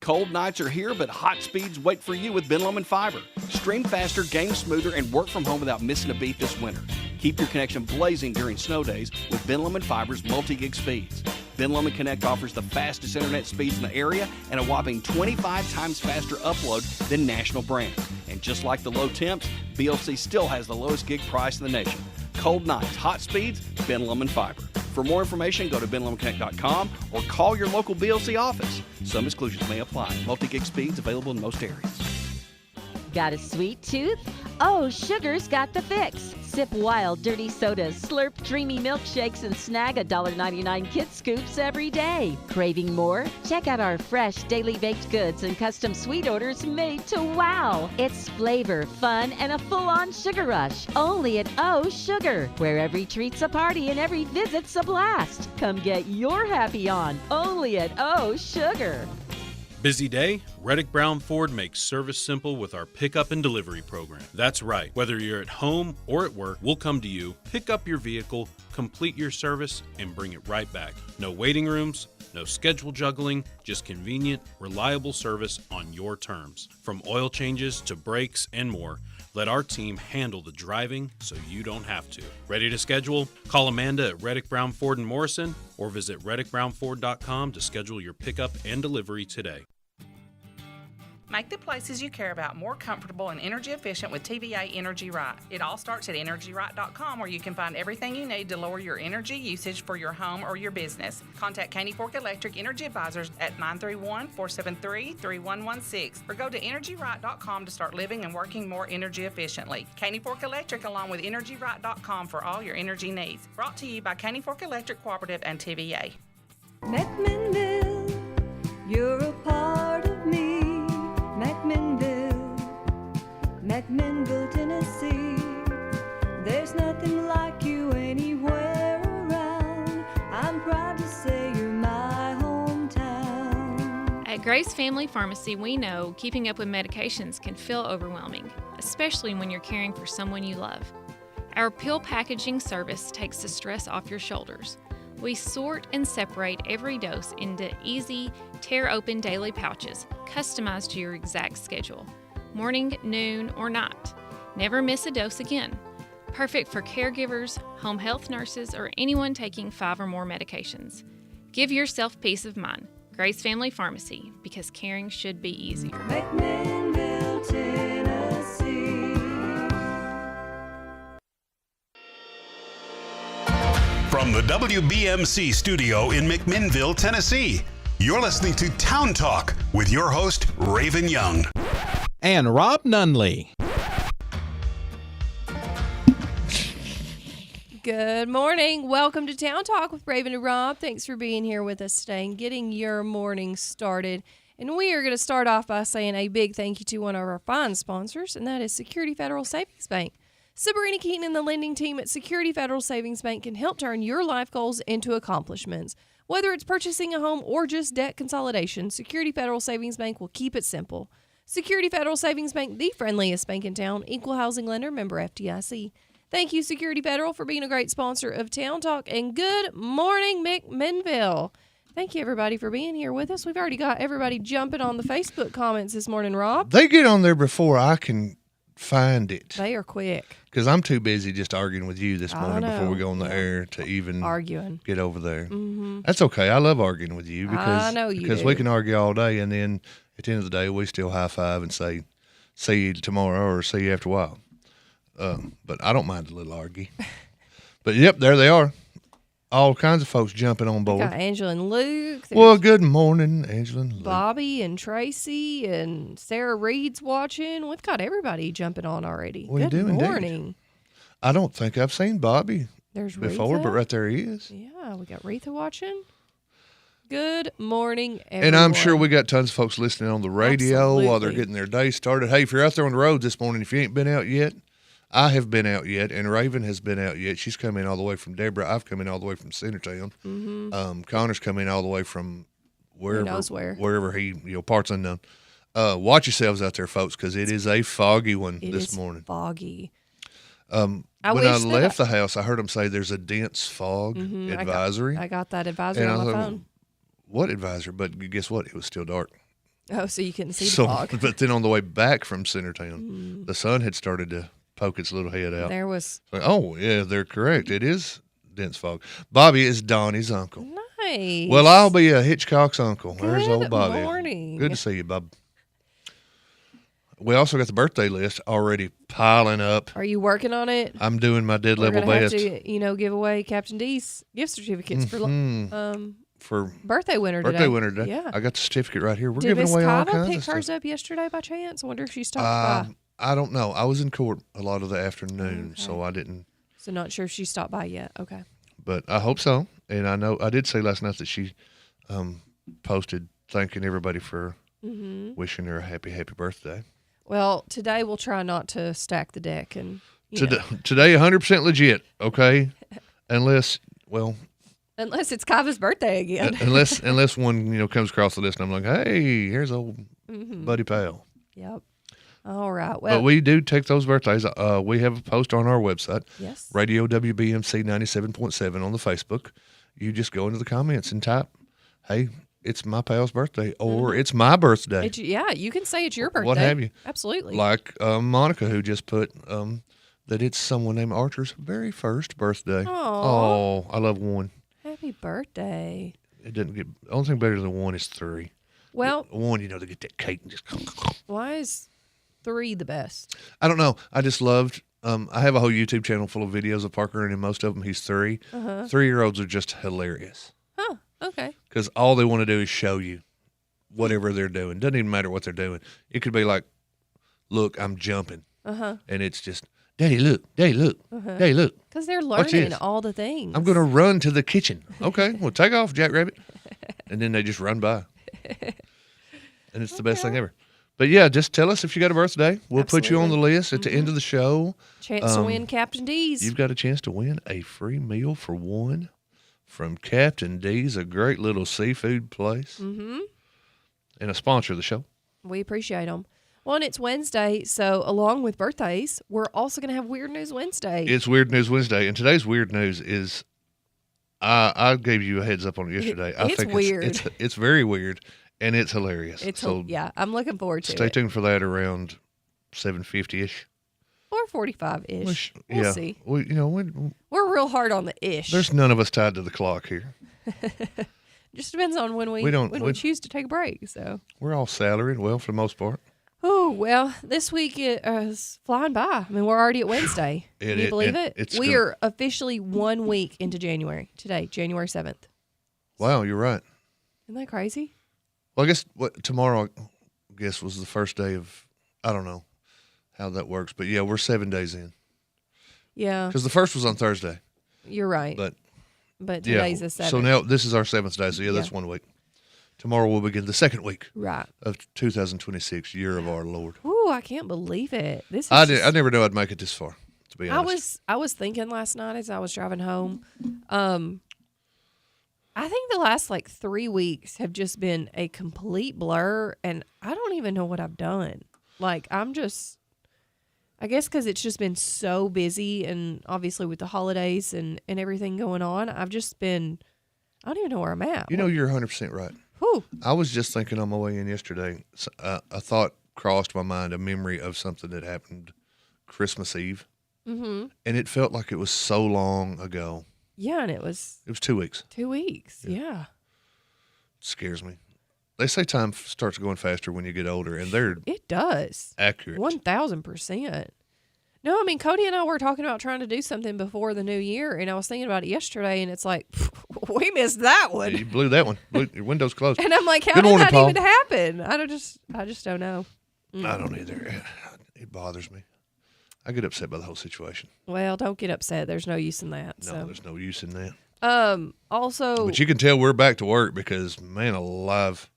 Cold nights are here, but hot speeds wait for you with Ben Lomond Fiber. Stream faster, game smoother, and work from home without missing a beat this winter. Keep your connection blazing during snow days with Ben Lomond Fiber's multi-gig speeds. Ben Lomond Connect offers the fastest internet speeds in the area and a whopping 25 times faster upload than national brands. And just like the low temps, BLC still has the lowest gig price in the nation. Cold nights, hot speeds, Ben Lomond Fiber. For more information, go to benlomondconnect.com or call your local BLC office. Some exclusions may apply. Multi-gig speeds available in most areas. Got a sweet tooth? Oh, Sugar's got the fix. Sip wild, dirty sodas, slurp dreamy milkshakes, and snag $1.99 Kid Scoops every day. Craving more? Check out our fresh daily baked goods and custom sweet orders made to wow. It's flavor, fun, and a full-on sugar rush. Only at Oh Sugar, where every treat's a party and every visit's a blast. Come get your happy on. Only at Oh Sugar. Busy day? Reddick Brown Ford makes service simple with our pickup and delivery program. That's right. Whether you're at home or at work, we'll come to you, pick up your vehicle, complete your service, and bring it right back. No waiting rooms, no schedule juggling, just convenient, reliable service on your terms. From oil changes to brakes and more, let our team handle the driving so you don't have to. Ready to schedule? Call Amanda at Reddick Brown Ford in Morrison or visit reddickbrownford.com to schedule your pickup and delivery today. Make the places you care about more comfortable and energy efficient with TVA Energy Right. It all starts at EnergyRight.com, where you can find everything you need to lower your energy usage for your home or your business. Contact Caney Fork Electric Energy Advisors at 931-473-3116 or go to EnergyRight.com to start living and working more energy efficiently. Caney Fork Electric along with EnergyRight.com for all your energy needs. Brought to you by Caney Fork Electric Cooperative and TVA. McMinnville, you're a part of me. McMinnville, Tennessee. There's nothing like you anywhere around. I'm proud to say you're my hometown. At Grace Family Pharmacy, we know keeping up with medications can feel overwhelming, especially when you're caring for someone you love. Our pill packaging service takes the stress off your shoulders. We sort and separate every dose into easy, tear-open daily pouches, customized to your exact schedule. Morning, noon, or night. Never miss a dose again. Perfect for caregivers, home health nurses, or anyone taking 5 or more medications. Give yourself peace of mind. Grace Family Pharmacy, because caring should be easier. McMinnville, Tennessee. From the WBMC studio in McMinnville, Tennessee, you're listening to Town Talk with your host, Raven Young. And Rob Nunley. Good morning. Welcome to Town Talk with Raven and Rob. Thanks for being here with us today and getting your morning started. And we are going to start off by saying a big thank you to one of our fine sponsors, and that is Security Federal Savings Bank. Sabrina Keaton and the lending team at Security Federal Savings Bank can help turn your life goals into accomplishments. Whether it's purchasing a home or just debt consolidation, Security Federal Savings Bank will keep it simple. Security Federal Savings Bank, the friendliest bank in town, equal housing lender, member FDIC. Thank you, Security Federal, for being a great sponsor of Town Talk, and good morning, McMinnville. Thank you, everybody, for being here with us. We've already got everybody jumping on the Facebook comments this morning, Rob. They get on there before I can find it. They are quick. Because I'm too busy just arguing with you this morning before we go on the air to even get over there. Mm-hmm. That's okay. I love arguing with you because I know you because do. we can argue all day, and then at the end of the day, we still high five and say, "See you tomorrow" or "See you after a while." But I don't mind a little argue. But yep, there they are. All kinds of folks jumping on board. Got Angela and Luke. Well, good morning, Angela and Luke. Bobby and Tracy and Sarah Reed's watching. We've got everybody jumping on already. We good do morning. Indeed. I don't think I've seen Bobby before, Retha. but right there he is. Yeah, we got Retha watching. Good morning, everyone. And I'm sure we got tons of folks listening on the radio while they're Absolutely. getting their day started. Hey, if you're out there on the road this morning, if you ain't been out yet, I have been out yet, and Raven has been out yet. She's come in all the way from Deborah. I've come in all the way from Centertown. Mm-hmm. Connor's come in all the way from wherever, knows where. wherever he, parts unknown. Watch yourselves out there, folks, because it is a foggy one this morning. Foggy. When I left the house, I heard them say there's a dense fog advisory. I got that advisory And on I my thought, phone. What advisory? But guess what? It was still dark. Oh, so you couldn't see the So, fog. but then on the way back from Centertown, the sun had started to poke its little head out. There was Like, oh, yeah, they're correct. It is dense fog. Bobby is Donnie's uncle. nice. Well, I'll be Hitchcock's uncle. There's Good old Bobby. morning. Good to see you, Bob. We also got the birthday list already piling up. Are you working on it? I'm doing my dead We're level gonna best have to, give away Captain D's gift certificates for birthday winner birthday today. winner today. Yeah. I got the certificate right here. We're Did giving Miss away all Kava kinds pick of stuff. hers up yesterday by chance? I wonder if she stopped by. I don't know. I was in court a lot of the afternoon, so I didn't. So not sure if she stopped by yet. Okay. But I hope so. And I know I did say last night that she posted thanking everybody for wishing her a happy birthday. Well, today we'll try not to stack the deck and Today 100% legit, okay? Unless unless it's Kava's birthday again. unless one comes across the list and I'm like, hey, here's old buddy pal. Yep. All right. Well, But we do take those birthdays. We have a post on our website, yes. Radio WBMC 97.7 on the Facebook. You just go into the comments and type, hey, it's my pal's birthday, or it's my birthday. You can say it's your birthday. What have you? Absolutely. Like Monica, who just put that it's someone named Archer's very first birthday. Aw. Oh, I love one. Happy birthday. It doesn't get, the only thing better than one is 3. Well, One, they get that cake and just. why is 3 the best? I don't know. I just loved. I have a whole YouTube channel full of videos of Parker, and in most of them, he's 3. 3-year-olds are just hilarious Huh. Okay. because all they want to do is show you whatever they're doing. Doesn't even matter what they're doing. It could be like, "Look, I'm jumping," and it's just, "Daddy, look, Daddy, look, Daddy, look." Because they're Watch learning this. all the things. I'm gonna run to the kitchen. Okay, well, take off, Jackrabbit, and then they just run by, and it's the best thing ever. But yeah, just tell us if you got a birthday. We'll put you on the list at the end of the show. Chance to win Captain D's. You've got a chance to win a free meal for one from Captain D's, a great little seafood place, and a sponsor of the show. We appreciate them. Well, and it's Wednesday, so along with birthdays, we're also going to have Weird News Wednesday. It's Weird News Wednesday, and today's weird news is I gave you a heads up on it yesterday. I It's think weird. It's very weird, and it's hilarious. So I'm looking forward to stay it. tuned for that around 7:50ish. Or 45-ish. We'll yeah, see. We're real hard on the ish. There's none of us tied to the clock here. Just depends on when we choose to take a break. So We're all salaried, well, for the most part. Oh, well, this week is flying by. I mean, we're already at Wednesday. Can you believe it? We are officially 1 week into January today, January 7th. Wow, you're right. Isn't that crazy? Well, I guess tomorrow, was the first day of, I don't know how that works, but yeah, we're 7 days in. Yeah. Because the first was on Thursday. You're right. But today's the 7th. So now this is our 7th day, so that's 1 week. Tomorrow we'll begin the second week of 2026, year of our Lord. Ooh, I can't believe it. I never knew I'd make it this far, to be honest. I was thinking last night as I was driving home. I think the last 3 weeks have just been a complete blur, and I don't even know what I've done. I guess because it's just been so busy, and obviously with the holidays and everything going on, I've just been, I don't even know where I'm at. You're 100% right. Whew. I was just thinking on my way in yesterday, a thought crossed my mind, a memory of something that happened Christmas Eve. Mm-hmm. And it felt like it was so long ago. Yeah, and it was 2 weeks. 2 weeks, yeah. It scares me. They say time starts going faster when you get older, and it does. Accurate. 1,000%. No, I mean, Cody and I were talking about trying to do something before the new year, and I was thinking about it yesterday, and it's like, we missed that one. Yeah, you blew that one. Your window's closed. And I'm like, how Good did morning, that Paul. even happen? I just don't know. I don't either. It bothers me. I get upset by the whole situation. Well, don't get upset. There's no use in that. No, there's no use in that. Also, but you can tell we're back to work because, man alive,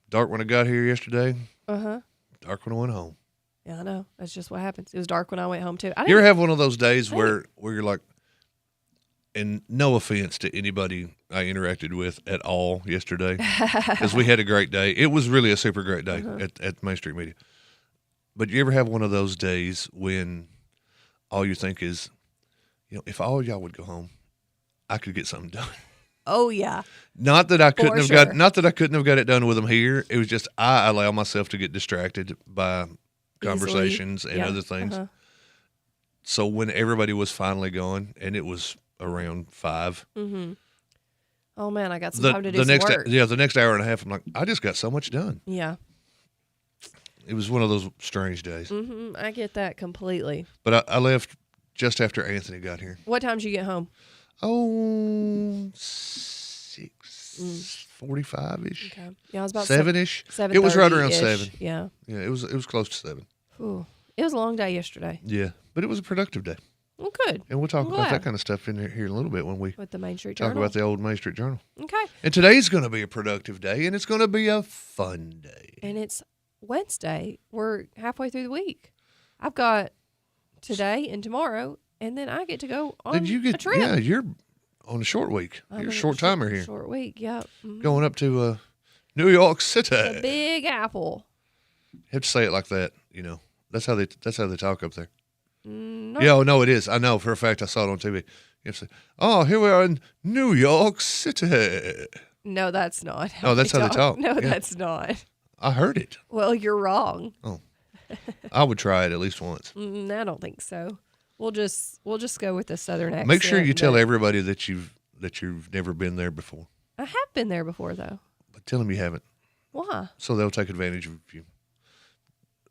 dark when I got here yesterday. Dark when I went home. Yeah, I know. That's just what happens. It was dark when I went home too. You ever have one of those days where you're like, and no offense to anybody I interacted with at all yesterday, because we had a great day. It was really a super great day at Main Street Media. But you ever have one of those days when all you think is, if all y'all would go home, I could get something done. Oh yeah. Not that I couldn't For have sure. not that I couldn't have got it done with them here. It was just I allow myself to get distracted by conversations and Yeah. other things. Uh-huh. So when everybody was finally gone, and it was around 5, Mm-hmm. Oh man, I got some time to do the some next work. the next hour and a half, I'm like, I just got so much done. Yeah. It was one of those strange days. Mm-hmm. I get that completely. But I left just after Anthony got here. What time did you get home? Oh, 6:45 ish. Okay. Yeah, I was about 7-ish. 7:30-ish. It was right around 7. Yeah. Yeah, it was close to 7. Ooh. It was a long day yesterday. Yeah, but it was a productive day. Well, good. And we'll talk I'm about glad. that kind of stuff in here in a little bit when we With the Main Street talk Journal. about the old Main Street Journal. Okay. And today's going to be a productive day, and it's going to be a fun day. And it's Wednesday. We're halfway through the week. I've got today and tomorrow, and then I get to go on Did you a get? trip. Yeah, you're on a short week. I'm You're a on short timer here. Short week, yep. Mhm. Going up to New York City. The Big Apple. You have to say it like that. That's how they talk up there. No. Yeah, no, it is. I know for a fact. I saw it on TV. You have to say, "Oh, here we are in New York City." No, that's not. Oh, that's how they talk. No, Yeah. that's not. I heard it. Well, you're wrong. Oh, I would try it at least once. I don't think so. We'll just go with the southern accent. Make sure you tell but everybody that you've never been there before. I have been there before, though. But tell them you haven't, Why? so they'll take advantage of you,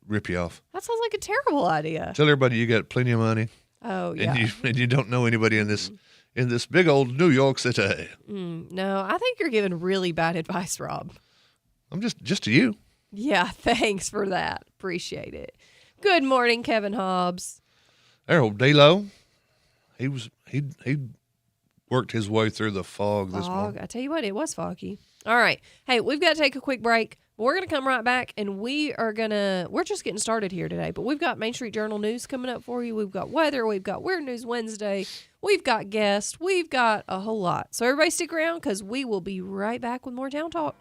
rip you off. That sounds like a terrible idea. Tell everybody you got plenty of money, Oh yeah. and you don't know anybody in this big old New York City. No, I think you're giving really bad advice, Rob. I'm just to you. Yeah, thanks for that. Appreciate it. Good morning, Kevin Hobbs. There, old D-Lo, he worked his way through the fog this Fog. morning. I tell you what, it was foggy. All right. Hey, we've got to take a quick break. But we're going to come right back, and we're just getting started here today. But we've got Main Street Journal news coming up for you. We've got weather. We've got Weird News Wednesday. We've got guests. We've got a whole lot. So everybody stick around because we will be right back with more Town Talk.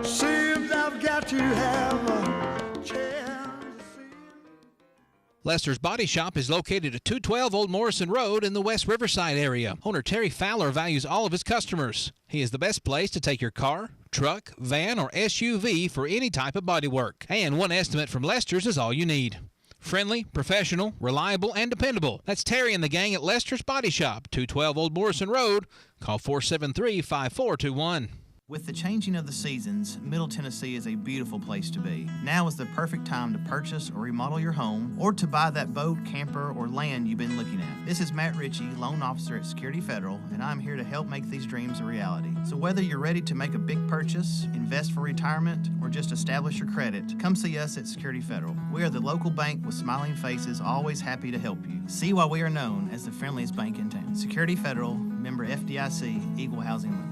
Seems I've got to have a chance. Lester's Body Shop is located at 212 Old Morrison Road in the West Riverside area. Owner Terry Fowler values all of his customers. He is the best place to take your car, truck, van, or SUV for any type of body work. And one estimate from Lester's is all you need. Friendly, professional, reliable, and dependable. That's Terry and the gang at Lester's Body Shop, 212 Old Morrison Road. Call 473-5421. With the changing of the seasons, Middle Tennessee is a beautiful place to be. Now is the perfect time to purchase or remodel your home or to buy that boat, camper, or land you've been looking at. This is Matt Ritchie, loan officer at Security Federal, and I'm here to help make these dreams a reality. So whether you're ready to make a big purchase, invest for retirement, or just establish your credit, come see us at Security Federal. We are the local bank with smiling faces, always happy to help you. See why we are known as the friendliest bank in town. Security Federal, member FDIC, equal housing lender.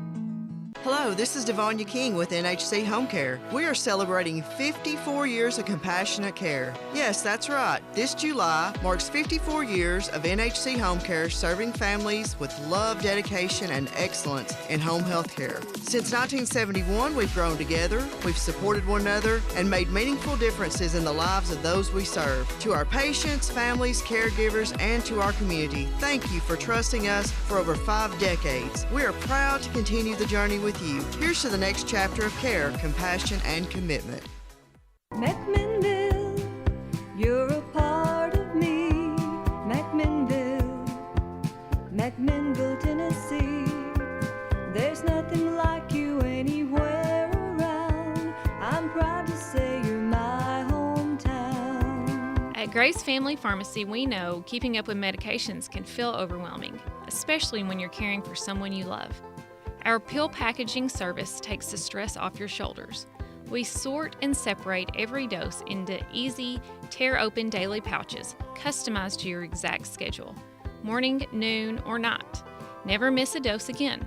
Hello, this is Devonia King with NHC Home Care. We are celebrating 54 years of compassionate care. Yes, that's right. This July marks 54 years of NHC Home Care serving families with love, dedication, and excellence in home health care. Since 1971, we've grown together, we've supported one another, and made meaningful differences in the lives of those we serve. To our patients, families, caregivers, and to our community, thank you for trusting us for over 5 decades. We are proud to continue the journey with you. Here's to the next chapter of care, compassion, and commitment. McMinnville, you're a part of me. McMinnville, McMinnville, Tennessee. There's nothing like you anywhere around. I'm proud to say you're my hometown. At Grace Family Pharmacy, we know keeping up with medications can feel overwhelming, especially when you're caring for someone you love. Our pill packaging service takes the stress off your shoulders. We sort and separate every dose into easy, tear-open daily pouches, customized to your exact schedule, morning, noon, or night. Never miss a dose again.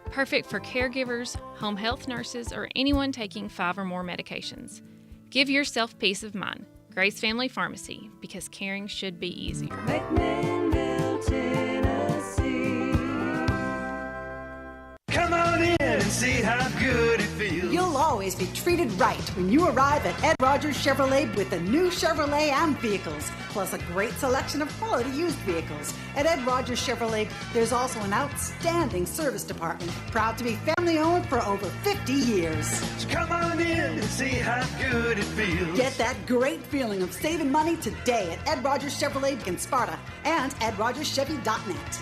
Perfect for caregivers, home health nurses, or anyone taking 5 or more medications. Give yourself peace of mind. Grace Family Pharmacy, because caring should be easier. McMinnville, Tennessee. Come on in and see how good it feels. You'll always be treated right when you arrive at Ed Rogers Chevrolet with the new Chevrolet Am vehicles, plus a great selection of quality used vehicles. At Ed Rogers Chevrolet, there's also an outstanding service department, proud to be family-owned for over 50 years. So come on in and see how good it feels. Get that great feeling of saving money today at Ed Rogers Chevrolet in Sparta and EdRogersChevy.net.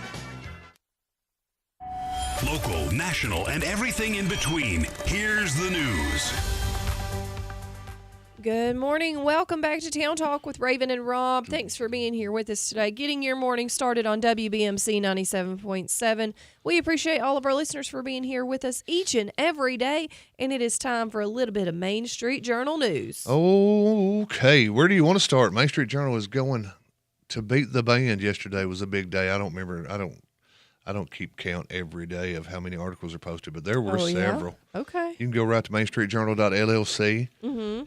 Local, national, and everything in between. Here's the news. Good morning. Welcome back to Town Talk with Raven and Rob. Thanks for being here with us today. Getting your morning started on WBMC 97.7. We appreciate all of our listeners for being here with us each and every day. And it is time for a little bit of Main Street Journal news. Okay. Where do you want to start? Main Street Journal is going to beat the band yesterday. Was a big day. I don't remember. I don't keep count every day of how many articles are posted, but there were several. Yeah? Okay. You can go right to mainstreetjournal.llc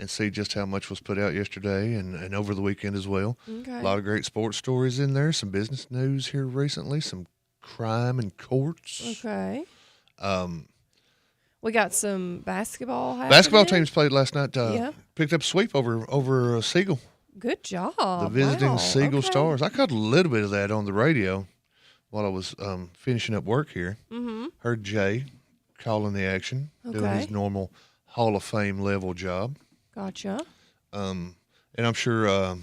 and see just how much was put out yesterday and over the weekend as well. Okay. A lot of great sports stories in there, some business news here recently, some crime in courts. Okay. We got some basketball happening. Basketball teams played last night. Picked up a sweep over Siegel. Good job. The visiting Siegel Okay. Stars. I caught a little bit of that on the radio while I was finishing up work here. Heard Jay calling the action, doing his normal Hall of Fame level job. Gotcha. And I'm sure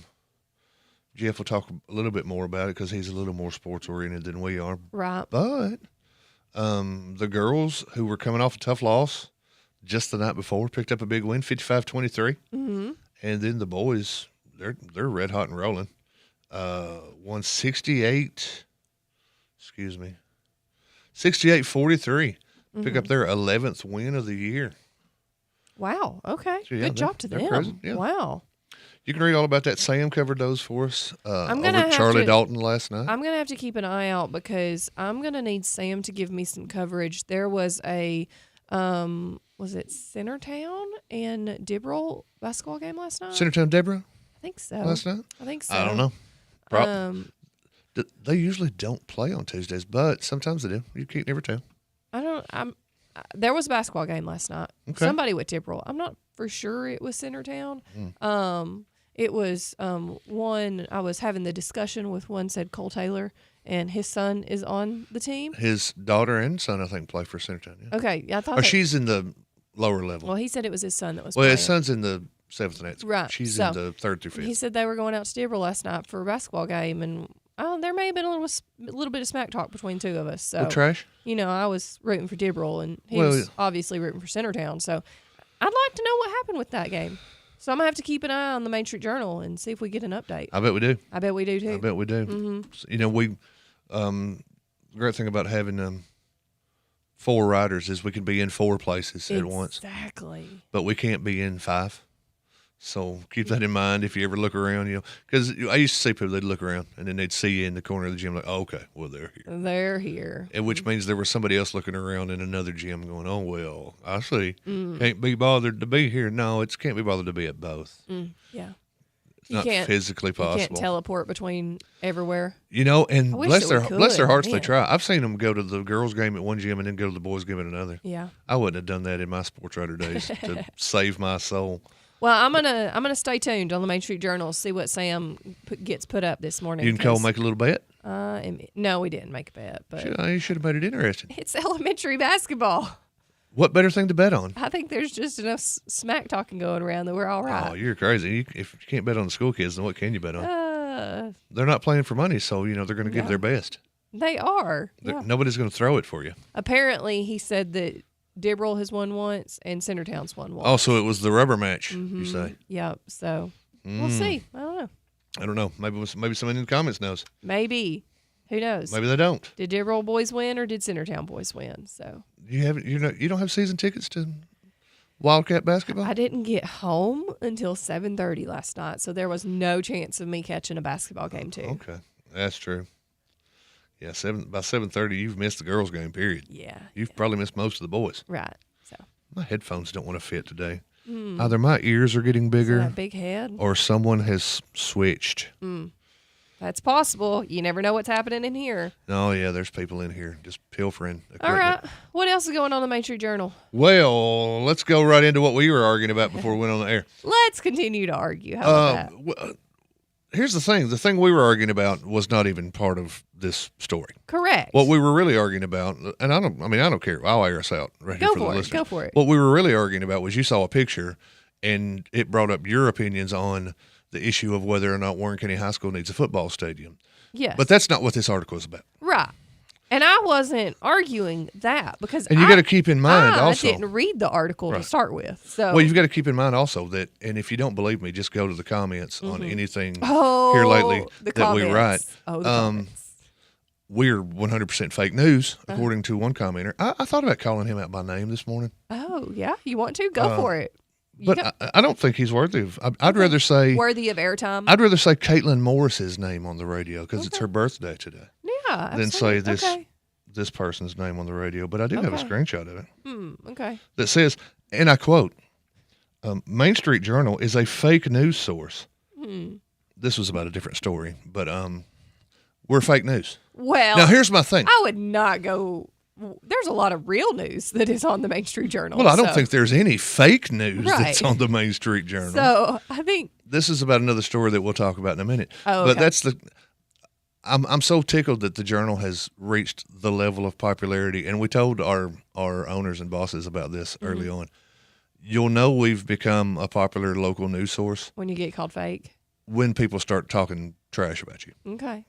Jeff will talk a little bit more about it because he's a little more sports oriented than we are. Right. But the girls who were coming off a tough loss just the night before picked up a big win, 55-23. And then the boys, they're red hot and rolling. Won 68-43. Pick up their 11th win of the year. Wow. Okay. So, yeah, Good job to they're them. present, yeah. Wow. You can read all about that. Sam covered those for us I'm over gonna at have Charlie to- Dalton last night. I'm going to have to keep an eye out because I'm going to need Sam to give me some coverage. There was a, was it Centertown and Dibroll basketball game last night? Centertown Deborah I think so. last night? I think so. I don't know. They usually don't play on Tuesdays, but sometimes they do. You can't never tell. There was a basketball game last night. Okay. Somebody with Dibroll. I'm not for sure it was Centertown. It was one, I was having the discussion with one said Cole Taylor, and his son is on the team. His daughter and son, I think, play for Centertown. Yeah. Okay, I thought Or that- she's in the lower level. Well, he said it was his son that was Well, his playing. son's in the 7th and 8th. Right. She's So, in the 3rd through 5th. He said they were going out to Dibroll last night for a basketball game, and there may have been a little bit of smack talk between two of us. So Well, trash. You know, I was rooting for Dibroll, and he Well, was obviously rooting for Centertown. So I'd like to know what happened with that game. So I'm gonna have to keep an eye on the Main Street Journal and see if we get an update. I bet we do. I bet we do too. I bet we do. Mhm. You know, we the great thing about having 4 riders is we can be in 4 places at once. Exactly. But we can't be in 5. So keep that in mind if you ever look around, you know, because I used to see people, they'd look around and then they'd see you in the corner of the gym like, oh, okay, well, they're here. They're here. And which means there was somebody else looking around in another gym going, oh, well, I see. Mm. Can't be bothered to be here. No, it can't be bothered to be at both. Yeah. It's not physically You possible. can't teleport between everywhere. You know, and I wish bless that their we bless their could, hearts, man. they try. I've seen them go to the girls' game at one gym and then go to the boys' game at another. Yeah. I wouldn't have done that in my sports writer days to save my soul. Well, I'm gonna stay tuned on the Main Street Journal, see what Sam gets put up this morning. You and Cole make a little bet. No, we didn't make a bet, but You should have made it interesting. it's elementary basketball. What better thing to bet on? I think there's just enough smack talking going around that we're all Oh, right. you're crazy. If you can't bet on the school kids, then what can you bet on? Uh, They're not playing for money, so, you know, they're going to give Yeah. their best. they are. Yeah. Nobody's going to throw it for you. Apparently, he said that Dibroll has won once and Centertown's won once. Oh, so it was the rubber match, you say? Yep. So we'll see. I don't know. I don't know. Maybe someone in the comments knows. Maybe. Who knows? Maybe they don't. Did Dibroll boys win or did Centertown boys win? So You don't have season tickets to Wildcat basketball? I didn't get home until 7:30 last night, so there was no chance of me catching a basketball game too. Okay, that's true. Yeah, by 7:30, you've missed the girls' game. Period. Yeah, you've probably missed most of the boys. Right. So my headphones don't want to fit today. Mm. Either my ears are getting bigger, that big head? or someone has switched. That's possible. You never know what's happening in here. Oh, yeah, there's people in here just pilfering equipment. All right. What else is going on in the Main Street Journal? Well, let's go right into what we were arguing about before we went on the air. Let's continue to argue. How about that? Here's the thing. The thing we were arguing about was not even part of this story. Correct. What we were really arguing about, and I don't care. I'll air us out right here for the listeners. Go for it. What we were really arguing about was you saw a picture, and it brought up your opinions on the issue of whether or not Warren County High School needs a football stadium. Yes. But that's not what this article is about. Right. And I wasn't arguing that because And you got to keep in mind also. I didn't read the article to start with. So well, you've got to keep in mind also that, and if you don't believe me, just go to the comments on anything Oh, here lately the that we write. comments. Oh, the comments. We're 100% fake news, according to one commenter. I thought about calling him out by name this morning. Oh, yeah. You want to? Go for it. But I don't think he's worthy of. I'd rather say worthy of airtime. I'd rather say Caitlin Morris's name on the radio because it's her birthday today. Yeah, Than say this Okay. this person's name on the radio. But I do have a Okay. screenshot of it Okay. that says, and I quote, "Main Street Journal is a fake news source." This was about a different story, but we're fake news. Well, Now here's my thing. I would not go. There's a lot of real news that is on the Main Street Journal. Well, I don't so- think there's any fake news that's Right. on the Main Street Journal. So I think This is about another story that we'll talk about in a minute. Oh, But okay. that's the. I'm so tickled that the Journal has reached the level of popularity, and we told our owners and bosses about this early on. You'll know we've become a popular local news source when you get called fake. when people start talking trash about you. Okay.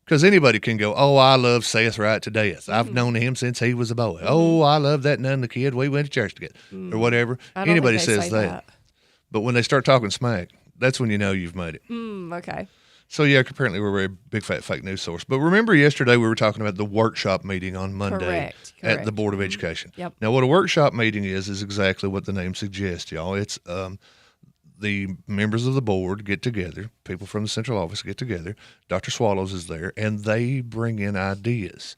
Because anybody can go, oh, I love Seth right to death. I've known him since he was a boy. Oh, I love that nun, the kid. We went to church together, or whatever. I don't Anybody think they says say that. But when they start talking smack, that's when you know you've made it. Okay. So, yeah, apparently we're a very big, fat, fake news source. But remember yesterday we were talking about the workshop meeting on Monday at the Board of Education. Yep. Now, what a workshop meeting is exactly what the name suggests, y'all. It's the members of the board get together, people from the central office get together, Dr. Swallows is there, and they bring in ideas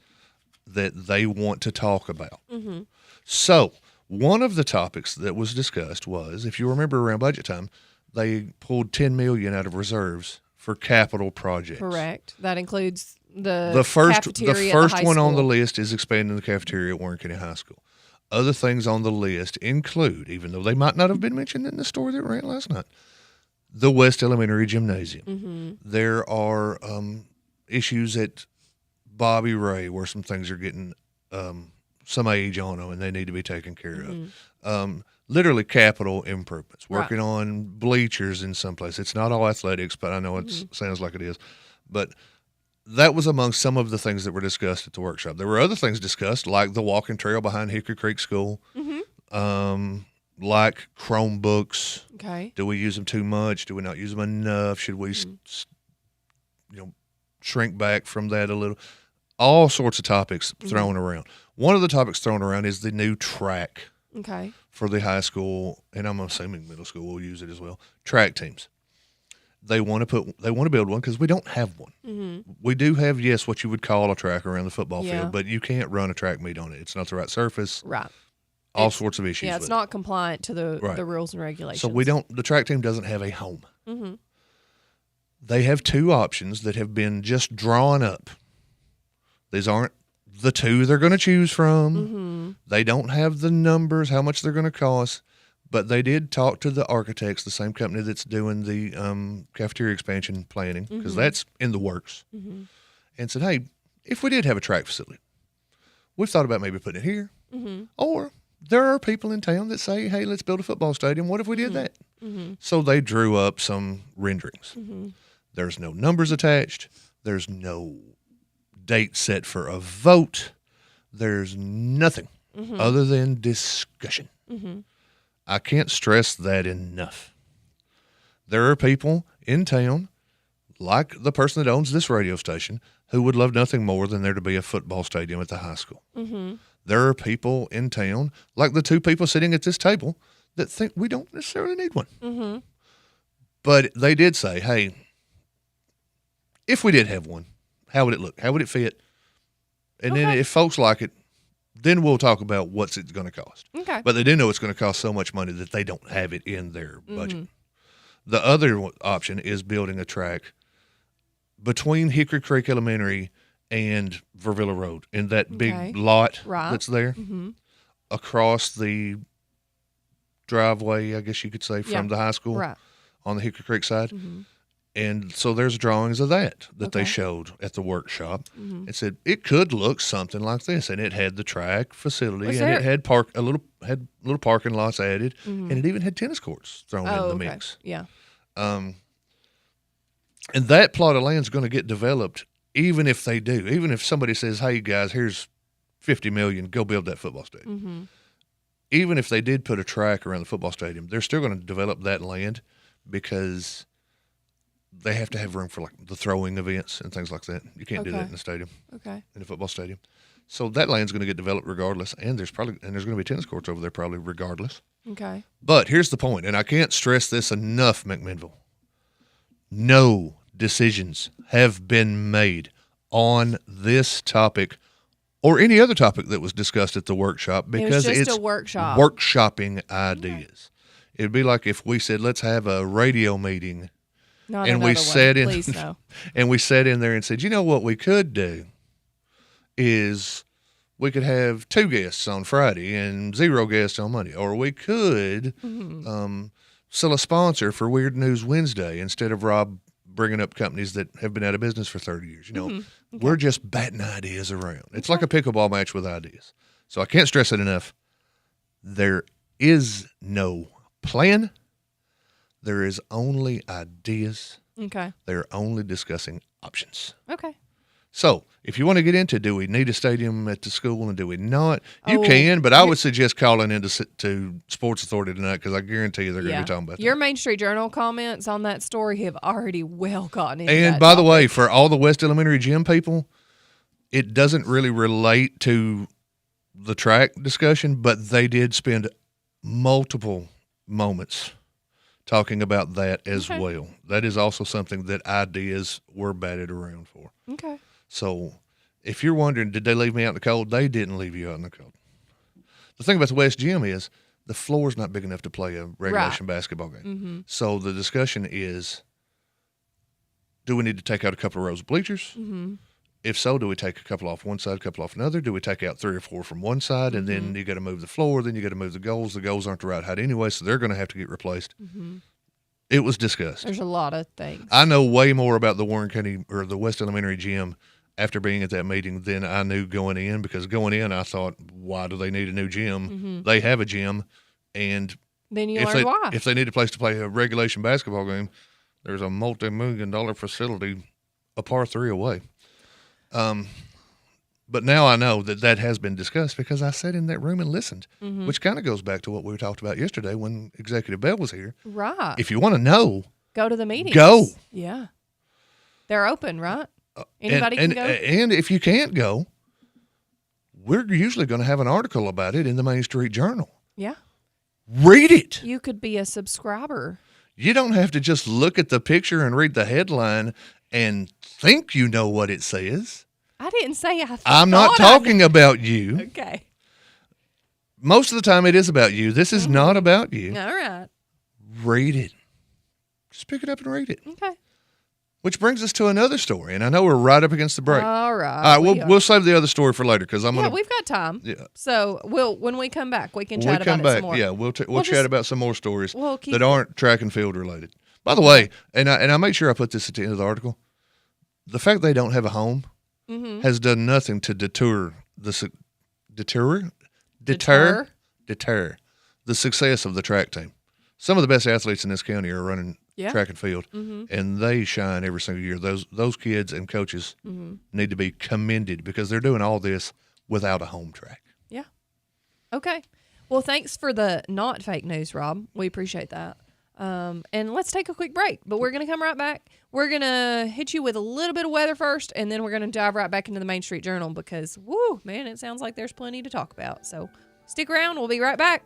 that they want to talk about. So, one of the topics that was discussed was, if you remember around budget time, they pulled $10 million out of reserves for capital projects. Correct. That includes the The cafeteria at the first high one on the school. list is expanding the cafeteria at Warren County High School. Other things on the list include, even though they might not have been mentioned in the story that ran last night, the West Elementary Gymnasium. There are issues at Bobby Ray where some things are getting some age on them and they need to be taken care of. Literally capital improvements, working on bleachers in some place. It's not all athletics, but I know it sounds like it is. But that was among some of the things that were discussed at the workshop. There were other things discussed, like the walking trail behind Hickory Creek School, like Chromebooks. Okay. Do we use them too much? Do we not use them enough? Should we, shrink back from that a little? All sorts of topics thrown around. One of the topics thrown around is the new track Okay. for the high school, and I'm assuming middle school will use it as well. Track teams. They want to build one because we don't have one. We do have, yes, what you would call a track around the football field, but you can't run a track meet on it. It's not the right surface. Right. All sorts of issues. Yeah, it's with not compliant to the Right. rules and regulations. So the track team doesn't have a home. They have two options that have been just drawn up. These aren't the two they're going to choose from. They don't have the numbers, how much they're going to cost, but they did talk to the architects, the same company that's doing the cafeteria expansion planning, because that's in the works, and said, hey, if we did have a track facility, we've thought about maybe putting it here, or there are people in town that say, hey, let's build a football stadium. What if we did that? So they drew up some renderings. There's no numbers attached. There's no date set for a vote. There's nothing other than discussion. I can't stress that enough. There are people in town, like the person that owns this radio station, who would love nothing more than there to be a football stadium at the high school. There are people in town, like the two people sitting at this table, that think we don't necessarily need one. But they did say, hey, if we did have one, how would it look? How would it fit? And then if folks like it, then we'll talk about what's it going to cost. Okay. But they do know it's going to cost so much money that they don't have it in their budget. The other option is building a track between Hickory Creek Elementary and Vervilla Road, in that Okay. big lot Right. that's there, Mm-hmm. across the driveway, I guess you could say, from Yeah. the high school Right. on the Hickory Creek side. Mm-hmm. And so there's drawings of that they Okay. showed at the workshop. Mhm. It said it could look something like this, and it had the track facility, Was and there- it had little parking lots added, Mhm. and it even had tennis courts thrown in the okay. mix. Yeah. And that plot of land is going to get developed, even if they do. Even if somebody says, "Hey guys, here's $50 million, go build that football stadium." Mm-hmm. Even if they did put a track around the football stadium, they're still going to develop that land because they have to have room for like the throwing events and things like that. You can't do that Okay. in a stadium, Okay. in a football stadium. So that land's going to get developed regardless, and there's going to be tennis courts over there probably regardless. Okay. But here's the point, and I can't stress this enough, McMinnville. No decisions have been made on this topic or any other topic that was discussed at the workshop because just it's a workshop. workshopping ideas. It'd be like if we said, let's have a radio meeting, Not and we another one. sat in, Please no. and we sat in there and said, you know what we could do is we could have 2 guests on Friday and 0 guests on Monday, or we could sell a sponsor for Weird News Wednesday instead of Rob bringing up companies that have been out of business for 30 years. You know, we're just batting ideas around. It's like a pickleball match with ideas. So I can't stress it enough. There is no plan. There is only ideas. Okay. They're only discussing options. Okay. So, if you want to get into, do we need a stadium at the school and do we not? You Oh, can, but I would suggest calling into to Sports Authority tonight because I guarantee you they're going to Yeah. be talking about that. Your Main Street Journal comments on that story have already well gotten into And that by the topic. way, for all the West Elementary Gym people, it doesn't really relate to the track discussion, but they did spend multiple moments talking about that as Okay. well. That is also something that ideas were batted around for. Okay. So if you're wondering, did they leave me out in the cold? They didn't leave you out in the cold. The thing about the West Gym is the floor's not big enough to play a regulation basketball game. Mm-hmm. So the discussion is, do we need to take out a couple of rows of bleachers? Mm-hmm. If so, do we take a couple off one side, a couple off another? Do we take out 3 or 4 from one side, and then you got to move the floor, then you got to move the goals. The goals aren't the right height anyway, so they're going to have to get replaced. Mm-hmm. It was discussed. There's a lot of things. I know way more about the Warren County or the West Elementary Gym after being at that meeting than I knew going in, because going in I thought, why do they need a new gym? Mm-hmm. They have a gym, and Then you if learn they why. if they need a place to play a regulation basketball game, there's a multi-million-dollar facility a par 3 away. But now I know that has been discussed because I sat in that room and listened, Mhm. which kind of goes back to what we talked about yesterday when Executive Bell was here. Right. If you want to know, Go to the meetings. Go. Yeah. They're open, right? Anybody can go? And if you can't go, we're usually going to have an article about it in the Main Street Journal. Yeah. Read it. You could be a subscriber. You don't have to just look at the picture and read the headline and think you know what it says. I didn't say I I'm not thought I talking about you. Okay. Most of the time it is about you. This is not about you. All right. Read it. Just pick it up and read it. Okay. Which brings us to another story, and I know we're right up against the break. All right. All right, we'll save the other story for later because I'm Yeah, going to. we've got time. Yeah. So when we come back, we can When chat we come about it back, some more. yeah, we'll We'll chat just- about some more stories we'll keep that aren't track and field related. By the way, and I make sure I put this at the end of the article, the fact they don't have a home Mhm. has done nothing to deter the success of the track team. Some of the best athletes in this county are running Yeah. track and field, Mhm. and they shine every single year. Those kids and coaches Mhm. need to be commended because they're doing all this without a home track. Yeah. Okay. Well, thanks for the not fake news, Rob. We appreciate that. And let's take a quick break, but we're going to come right back. We're going to hit you with a little bit of weather first, and then we're going to dive right back into the Main Street Journal because, woo, man, it sounds like there's plenty to talk about. So stick around. We'll be right back.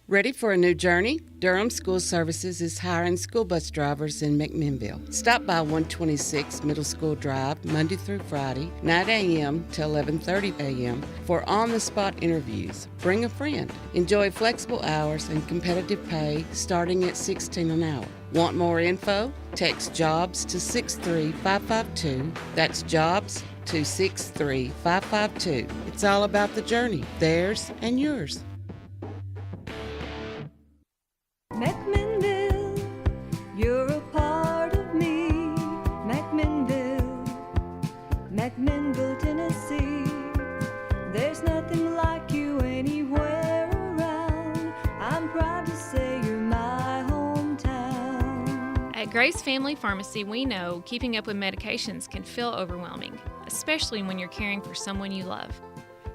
Ready Ready for a new journey? Durham School Services is hiring school bus drivers in McMinnville. Stop by 126 Middle School Drive Monday through Friday, 9 a.m. to 11:30 a.m. for on-the-spot interviews. Bring a friend. Enjoy flexible hours and competitive pay starting at $16 an hour. Want more info? Text JOBS to 63552. That's JOBS to 63552. It's all about the journey, theirs and yours. McMinnville, you're a part of me. McMinnville, McMinnville, Tennessee. There's nothing like you anywhere around. I'm proud to say you're my hometown. At Grace Family Pharmacy, we know keeping up with medications can feel overwhelming, especially when you're caring for someone you love.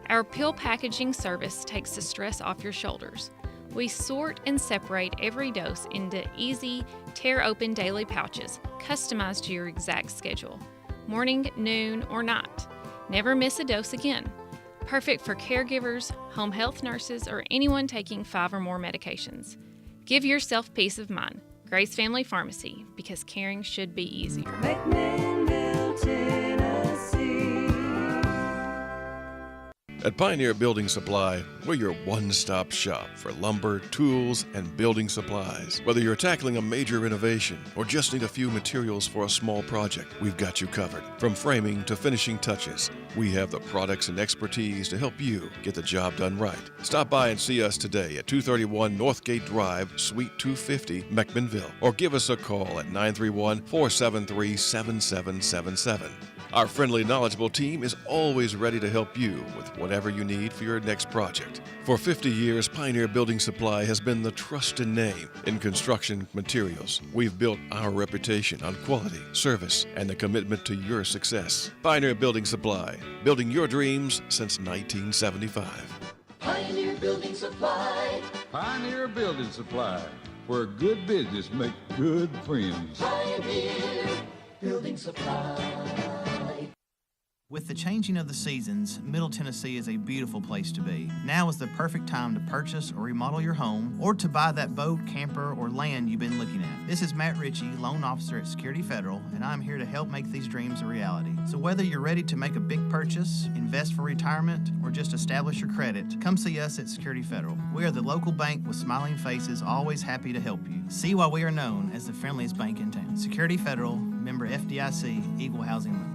Our pill packaging service takes the stress off your shoulders. We sort and separate every dose into easy, tear-open daily pouches, customized to your exact schedule. Morning, noon, or night. Never miss a dose again. Perfect for caregivers, home health nurses, or anyone taking 5 or more medications. Give yourself peace of mind. Grace Family Pharmacy, because caring should be easier. McMinnville, Tennessee. At Pioneer Building Supply, we're your one-stop shop for lumber, tools, and building supplies. Whether you're tackling a major renovation or just need a few materials for a small project, we've got you covered. From framing to finishing touches, we have the products and expertise to help you get the job done right. Stop by and see us today at 231 Northgate Drive, Suite 250, McMinnville, or give us a call at 931-473-7777. Our friendly, knowledgeable team is always ready to help you with whatever you need for your next project. For 50 years, Pioneer Building Supply has been the trusted name in construction materials. We've built our reputation on quality, service, and the commitment to your success. Pioneer Building Supply, building your dreams since 1975. Pioneer Building Supply. Pioneer Building Supply, where good business make good friends. Pioneer Building Supply. With the changing of the seasons, Middle Tennessee is a beautiful place to be. Now is the perfect time to purchase or remodel your home or to buy that boat, camper, or land you've been looking at. This is Matt Ritchie, loan officer at Security Federal, and I'm here to help make these dreams a reality. So whether you're ready to make a big purchase, invest for retirement, or just establish your credit, come see us at Security Federal. We are the local bank with smiling faces, always happy to help you. See why we are known as the friendliest bank in town. Security Federal, member FDIC, Equal Housing Lender.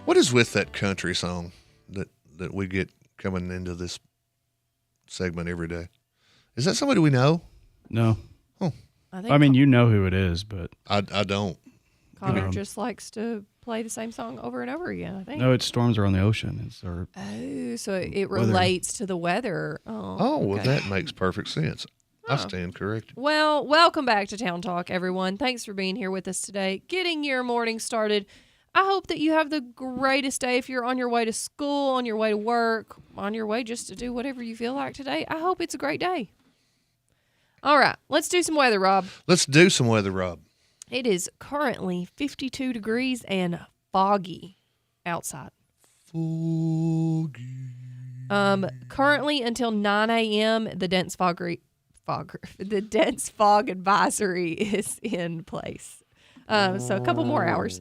What is with that country song that we get coming into this segment every day? Is that somebody we know? No. Oh. I mean, you know who it is, but I don't. Connor just likes to play the same song over and over again, I think. No, it's Storms Are on the Ocean. It's our so it relates to the weather. Well, that makes perfect sense. I stand corrected. Well, welcome back to Town Talk, everyone. Thanks for being here with us today, getting your morning started. I hope that you have the greatest day. If you're on your way to school, on your way to work, on your way just to do whatever you feel like today, I hope it's a great day. All right, let's do some weather, Rob. Let's do some weather, Rob. It is currently 52 degrees and foggy outside. Foggy. Currently until 9 a.m., the dense fog advisory is in place. So a couple more hours.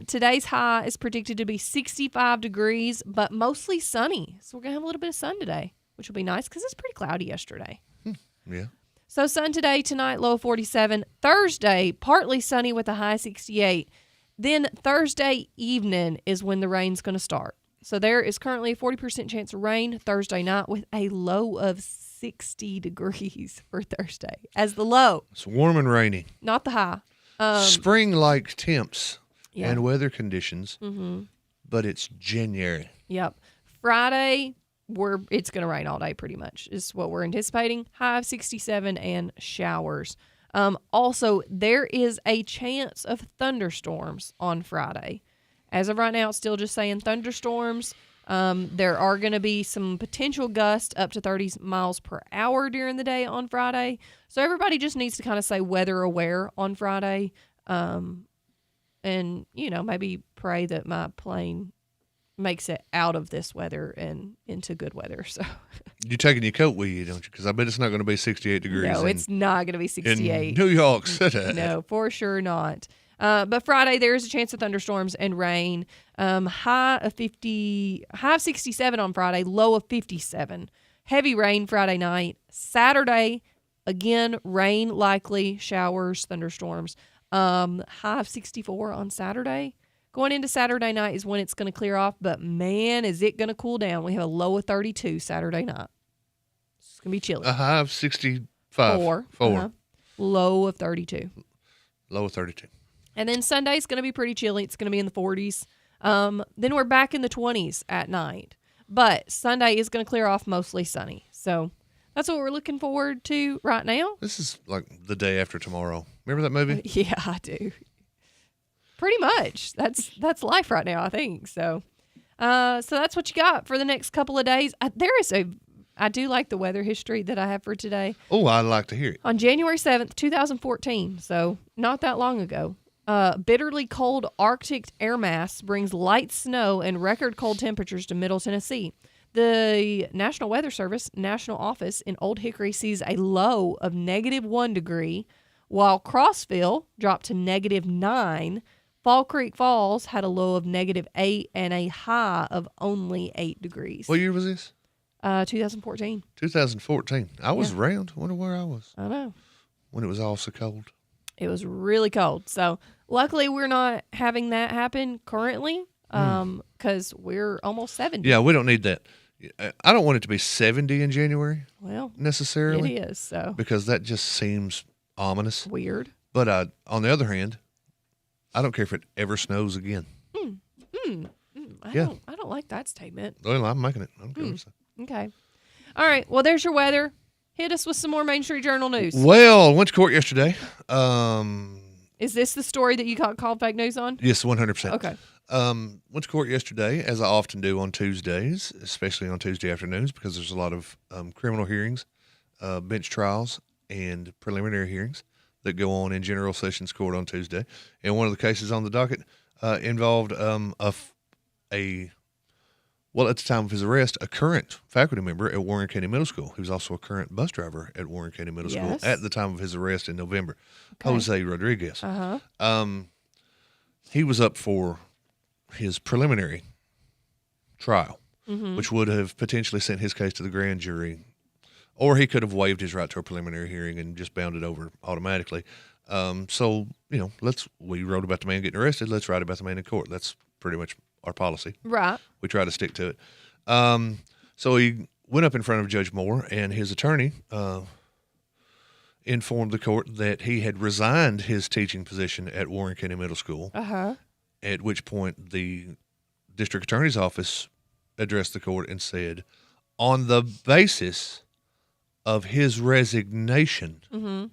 Today's high is predicted to be 65 degrees, but mostly sunny. So we're going to have a little bit of sun today, which will be nice because it's pretty cloudy yesterday. Yeah. So sun today, tonight, low 47. Thursday, partly sunny with a high 68. Then Thursday evening is when the rain's going to start. So there is currently a 40% chance of rain Thursday night with a low of 60 degrees for Thursday as the low. It's warm and rainy. Not the high. Spring-like temps Yeah. and weather conditions, Mm-hmm. but it's January. Yep. Friday, it's going to rain all day pretty much is what we're anticipating. High of 67 and showers. Also, there is a chance of thunderstorms on Friday. As of right now, it's still just saying thunderstorms. There are going to be some potential gusts up to 30 miles per hour during the day on Friday. So everybody just needs to kind of stay weather aware on Friday. And, maybe pray that my plane makes it out of this weather and into good weather. So You're taking your coat with you, don't you? Because I bet it's not going to be 68 degrees. no, it's not going to be 68. in New York City. No, for sure not. But Friday, there is a chance of thunderstorms and rain. High of 67 on Friday, low of 57. Heavy rain Friday night. Saturday, again, rain likely, showers, thunderstorms. High of 64 on Saturday. Going into Saturday night is when it's going to clear off, but man, is it going to cool down. We have a low of 32 Saturday night. It's going to be chilly. A high of 65. Four. Low of 32. Low of 32. And then Sunday's going to be pretty chilly. It's going to be in the 40s. Then we're back in the 20s at night. But Sunday is going to clear off, mostly sunny. So that's what we're looking forward to right now. This is like the day after tomorrow. Remember that movie? Yeah, I do. Pretty much. That's life right now, I think. So that's what you got for the next couple of days. I do like the weather history that I have for today. Oh, I'd like to hear it. On January 7th, 2014, so not that long ago, bitterly cold Arctic air mass brings light snow and record cold temperatures to Middle Tennessee. The National Weather Service National Office in Old Hickory sees a low of -1 degree, while Crossville dropped to -9. Fall Creek Falls had a low of -8 and a high of only 8 degrees. What year was this? 2014. 2014. I was around. Wonder where I was. I know. When it was all so cold. It was really cold. So luckily we're not having that happen currently because we're almost 70. Yeah, we don't need that. I don't want it to be 70 in January. Well, necessarily. it is. So because that just seems ominous. Weird. But on the other hand, I don't care if it ever snows again. I don't like that statement. Well, I'm making it. I don't care. Okay. All right. Well, there's your weather. Hit us with some more Main Street Journal news. Well, I went to court yesterday. Is this the story that you called fake news on? Yes, 100%. Okay. Went to court yesterday, as I often do on Tuesdays, especially on Tuesday afternoons, because there's a lot of criminal hearings, bench trials, and preliminary hearings that go on in General Sessions Court on Tuesday. And one of the cases on the docket involved at the time of his arrest, a current faculty member at Warren County Middle School. He was also a current bus driver at Warren County Middle School at the time of his arrest in November. Okay. Jose Rodriguez. He was up for his preliminary trial, which would have potentially sent his case to the grand jury, or he could have waived his right to a preliminary hearing and just bound it over automatically. We wrote about the man getting arrested. Let's write about the man in court. That's pretty much our policy. Right. We try to stick to it. So he went up in front of Judge Moore, and his attorney informed the court that he had resigned his teaching position at Warren County Middle School, at which point the district attorney's office addressed the court and said, on the basis of his resignation,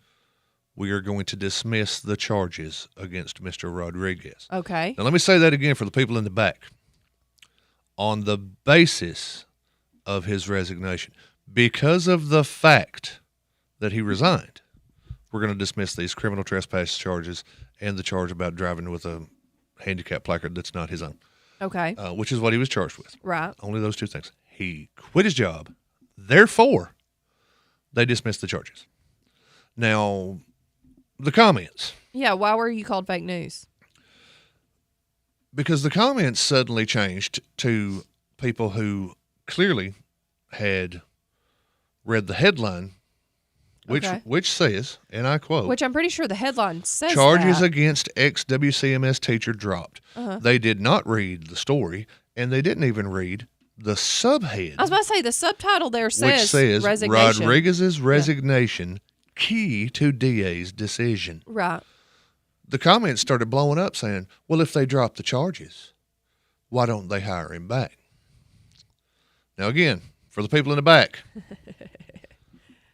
we are going to dismiss the charges against Mr. Rodriguez. Okay. Now, let me say that again for the people in the back. On the basis of his resignation, because of the fact that he resigned, we're going to dismiss these criminal trespass charges and the charge about driving with a handicap placard that's not his own. Okay. Which is what he was charged with. Right. Only those two things. He quit his job. Therefore, they dismissed the charges. Now, the comments. Yeah, why were you called fake news? Because the comments suddenly changed to people who clearly had read the headline, which says, and I quote, which I'm pretty sure the headline says charges that. against ex-WCMS teacher dropped. They did not read the story, and they didn't even read the subhead. I was about to say, the subtitle there says, which says resignation. Rodriguez's resignation key to DA's decision. Right. The comments started blowing up saying, well, if they drop the charges, why don't they hire him back? Now, again, for the people in the back,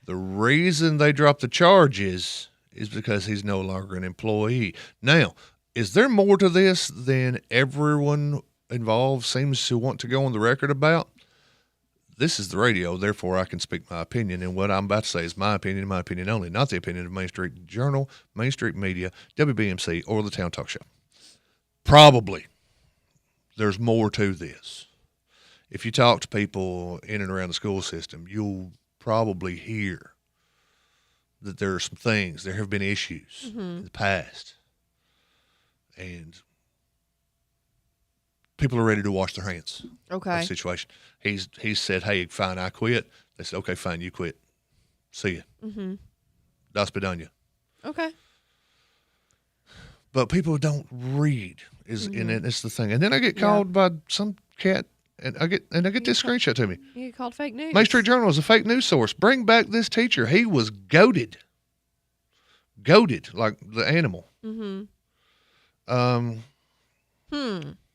the reason they dropped the charges is because he's no longer an employee. Now, is there more to this than everyone involved seems to want to go on the record about. This is the radio, therefore I can speak my opinion, and what I'm about to say is my opinion only, not the opinion of Main Street Journal, Main Street Media, WBMC, or the Town Talk Show. Probably there's more to this. If you talk to people in and around the school system, you'll probably hear that there are some things, there have been issues in the past, and people are ready to wash their hands. Okay. Of the situation. He's said, hey, fine, I quit. They said, okay, fine, you quit. See ya. Mm-hmm. Das bedanya. Okay. But people don't read, and it's the thing. And then I get called by some cat, and I get this screenshot to me. You get called fake news. Main Street Journal is a fake news source. Bring back this teacher. He was goated like the animal. Mm-hmm.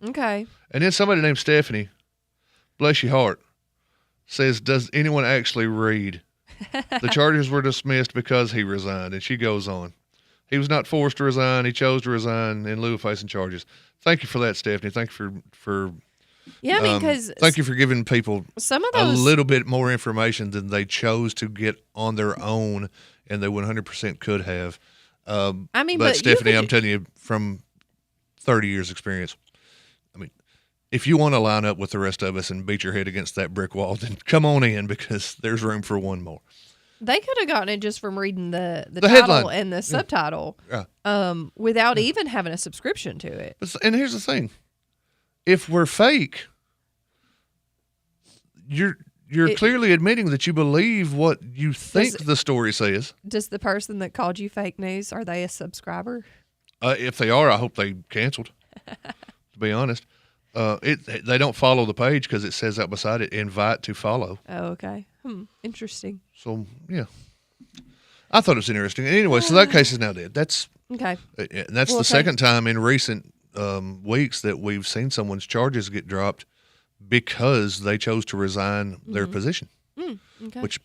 Okay. And then somebody named Stephanie, bless your heart, says, does anyone actually read? The charges were dismissed because he resigned. And she goes on. He was not forced to resign. He chose to resign in lieu of facing charges. Thank you for that, Stephanie. Thank you for Yeah, I mean, because thank you for giving people some of a those little bit more information than they chose to get on their own, and they 100% could have. I mean, but but Stephanie, you I'm telling you from 30 years experience, I mean, if you want to line up with the rest of us and beat your head against that brick wall, then come on in, because there's room for one more. They could have gotten it just from reading the title headline. and the subtitle, Yeah. without even having a subscription to it. And here's the thing: if we're fake, you're clearly admitting that you believe what you think the story says. Does the person that called you fake news, are they a subscriber? If they are, I hope they canceled. To be honest, they don't follow the page because it says out beside it, "Invite to follow." Oh, okay. Interesting. So yeah, I thought it was interesting. Anyway, so that case is now dead. That's Okay. And that's Well, the second time in recent weeks that we've seen someone's charges get dropped because they chose to resign their position. Okay. Which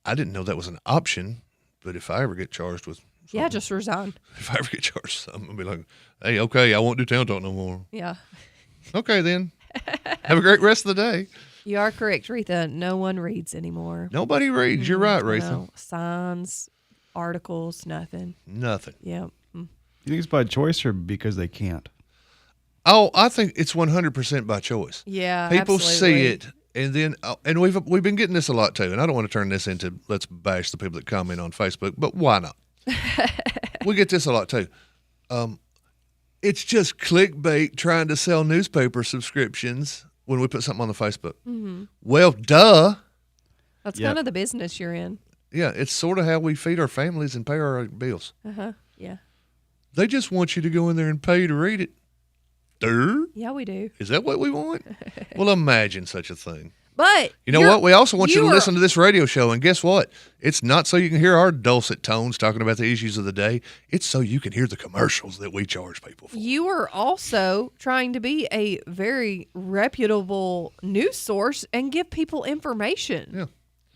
I didn't know that was an option. But if I ever get charged with Yeah, just resign. If I ever get charged with something, I'll be like, hey, okay, I won't do Town Talk no more. Yeah. Okay, then. Have a great rest of the day. You are correct, Retha. No one reads anymore. Nobody reads. You're right, Retha. No, signs, articles, nothing. Nothing. Yeah. You think it's by choice or because they can't? Oh, I think it's 100% by choice. Yeah, People absolutely. see it, and then and we've been getting this a lot too. And I don't want to turn this into let's bash the people that comment on Facebook, but why not? We get this a lot too. It's just clickbait trying to sell newspaper subscriptions when we put something on the Facebook. Mm-hmm. Well, duh. That's kind of the business you're in. Yeah, it's sort of how we feed our families and pay our bills. Yeah. They just want you to go in there and pay to read it. Duh. Yeah, we do. Is that what we want? Well, imagine such a thing. But you know what? We also want you to listen to this radio show, and guess what? It's not so you can hear our dulcet tones talking about the issues of the day. It's so you can hear the commercials that we charge people for. You are also trying to be a very reputable news source and give people information. Yeah.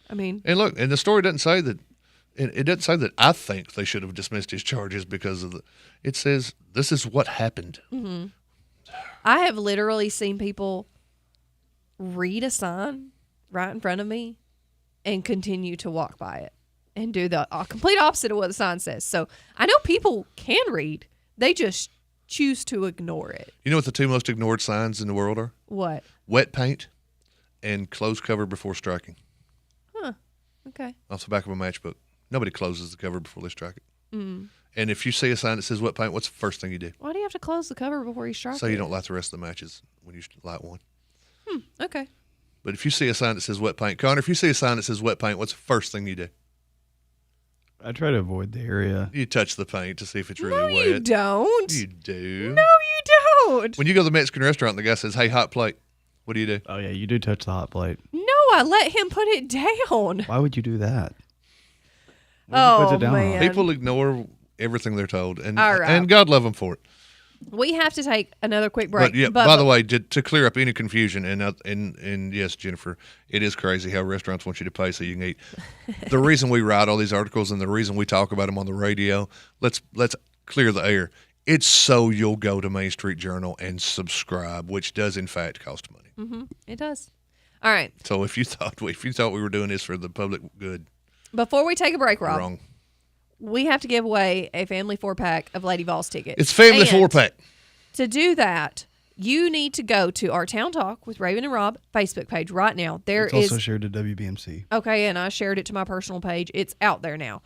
I mean, And look, and the story doesn't say that. It doesn't say that I think they should have dismissed his charges because of the. It says this is what happened. mm-hmm. I have literally seen people read a sign right in front of me and continue to walk by it and do the complete opposite of what the sign says. So I know people can read. They just choose to ignore it. You know what the two most ignored signs in the world are? What? Wet paint and close cover before striking. Huh. Okay. Off the back of a matchbook. Nobody closes the cover before they strike it. Mm. And if you see a sign that says wet paint, what's the first thing you do? Why do you have to close the cover before you strike So it? you don't light the rest of the matches when you light one. Okay. But if you see a sign that says wet paint, Connor, if you see a sign that says wet paint, what's the first thing you do? I try to avoid the area. You touch the paint to see if it's really No, wet. you don't. You do. No, you don't. When you go to the Mexican restaurant and the guy says, hey, hot plate, what do you do? Oh, yeah, you do touch the hot plate. No, I let him put it down. Why would you do that? Oh, man. People ignore everything they're told, and All right. and God love them for it. We have to take another quick break. But yeah, by the way, to clear up any confusion, and yes, Jennifer, it is crazy how restaurants want you to pay so you can eat. The reason we write all these articles and the reason we talk about them on the radio, let's clear the air. It's so you'll go to Main Street Journal and subscribe, which does in fact cost money. Mm-hmm. It does. All right. So if you thought we were doing this for the public good, Before we take a break, Rob, wrong. we have to give away a family 4-pack of Lady Vols tickets. It's family And 4-pack. To do that, you need to go to our Town Talk with Raven and Rob Facebook page right now. It's also shared to WBMC. Okay, and I shared it to my personal page. It's out there now.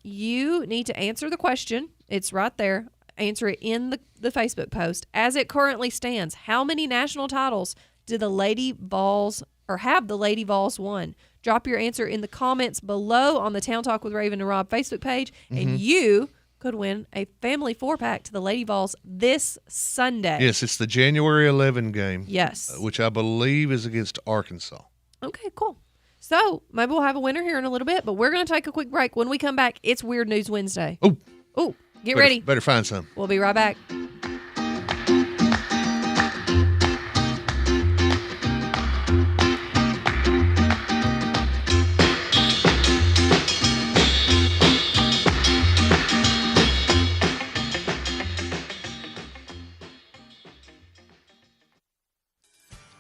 You need to answer the question. It's right there. Answer it in the Facebook post. As it currently stands, how many national titles do the Lady Vols or have the Lady Vols won? Drop your answer in the comments below on the Town Talk with Raven and Rob Facebook page, and you could win a family 4-pack to the Lady Vols this Sunday. Yes, it's the January 11 game. Yes. Which I believe is against Arkansas. Okay, cool. So maybe we'll have a winner here in a little bit, but we're going to take a quick break. When we come back, it's Weird News Wednesday. Oh, get ready. Better find some. We'll be right back.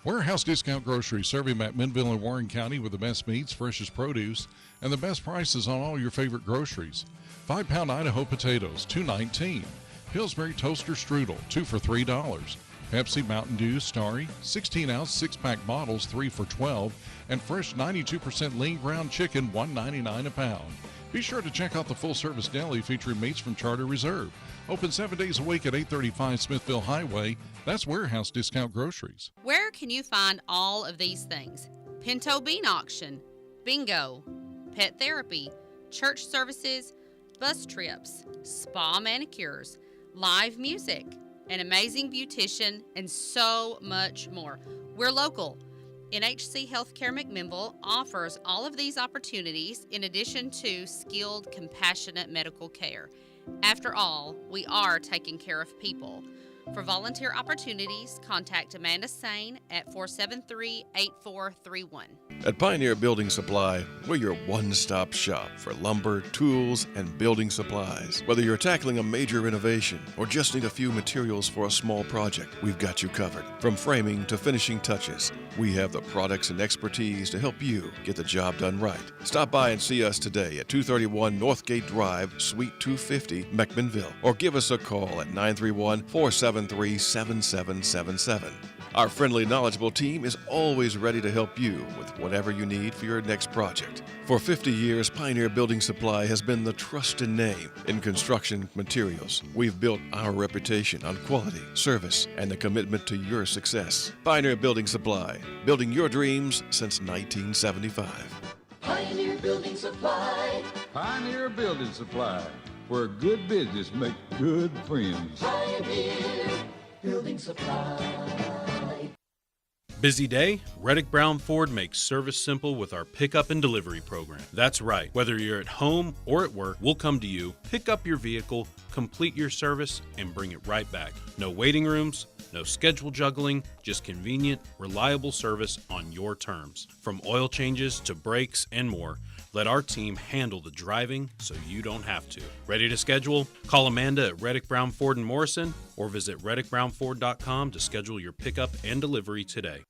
Warehouse Discount Grocery, serving McMinnville and Warren County with the best meats, freshest produce, and the best prices on all your favorite groceries. 5-pound Idaho potatoes, $2.19. Pillsbury toaster strudel, 2 for $3. Pepsi Mountain Dew Starry, 16-ounce 6-pack bottles, 3 for $12. And fresh 92% lean ground chicken, $1.99 a pound. Be sure to check out the full-service deli featuring meats from Charter Reserve. Open 7 days a week at 835 Smithville Highway. That's Warehouse Discount Groceries. Where can you find all of these things? Pinto Bean Auction, bingo, pet therapy, church services, bus trips, spa manicures, live music, an amazing beautician, and so much more. We're local. NHC Healthcare McMinnville offers all of these opportunities in addition to skilled, compassionate medical care. After all, we are taking care of people. For volunteer opportunities, contact Amanda Sane at 473-8431. At Pioneer Building Supply, we're your one-stop shop for lumber, tools, and building supplies. Whether you're tackling a major renovation or just need a few materials for a small project, we've got you covered. From framing to finishing touches, we have the products and expertise to help you get the job done right. Stop by and see us today at 231 Northgate Drive, Suite 250, McMinnville, or give us a call at 931-473-7777. Our friendly, knowledgeable team is always ready to help you with whatever you need for your next project. For 50 years, Pioneer Building Supply has been the trusted name in construction materials. We've built our reputation on quality, service, and the commitment to your success. Pioneer Building Supply, building your dreams since 1975. Pioneer Building Supply. Pioneer Building Supply, where good business makes good friends. Pioneer Building Supply. Busy day? Reddick Brown Ford makes service simple with our pickup and delivery program. That's right. Whether you're at home or at work, we'll come to you, pick up your vehicle, complete your service, and bring it right back. No waiting rooms, no schedule juggling, just convenient, reliable service on your terms. From oil changes to brakes and more, let our team handle the driving so you don't have to. Ready to schedule? Call Amanda at Reddick Brown Ford in Morrison or visit reddickbrownford.com to schedule your pickup and delivery today.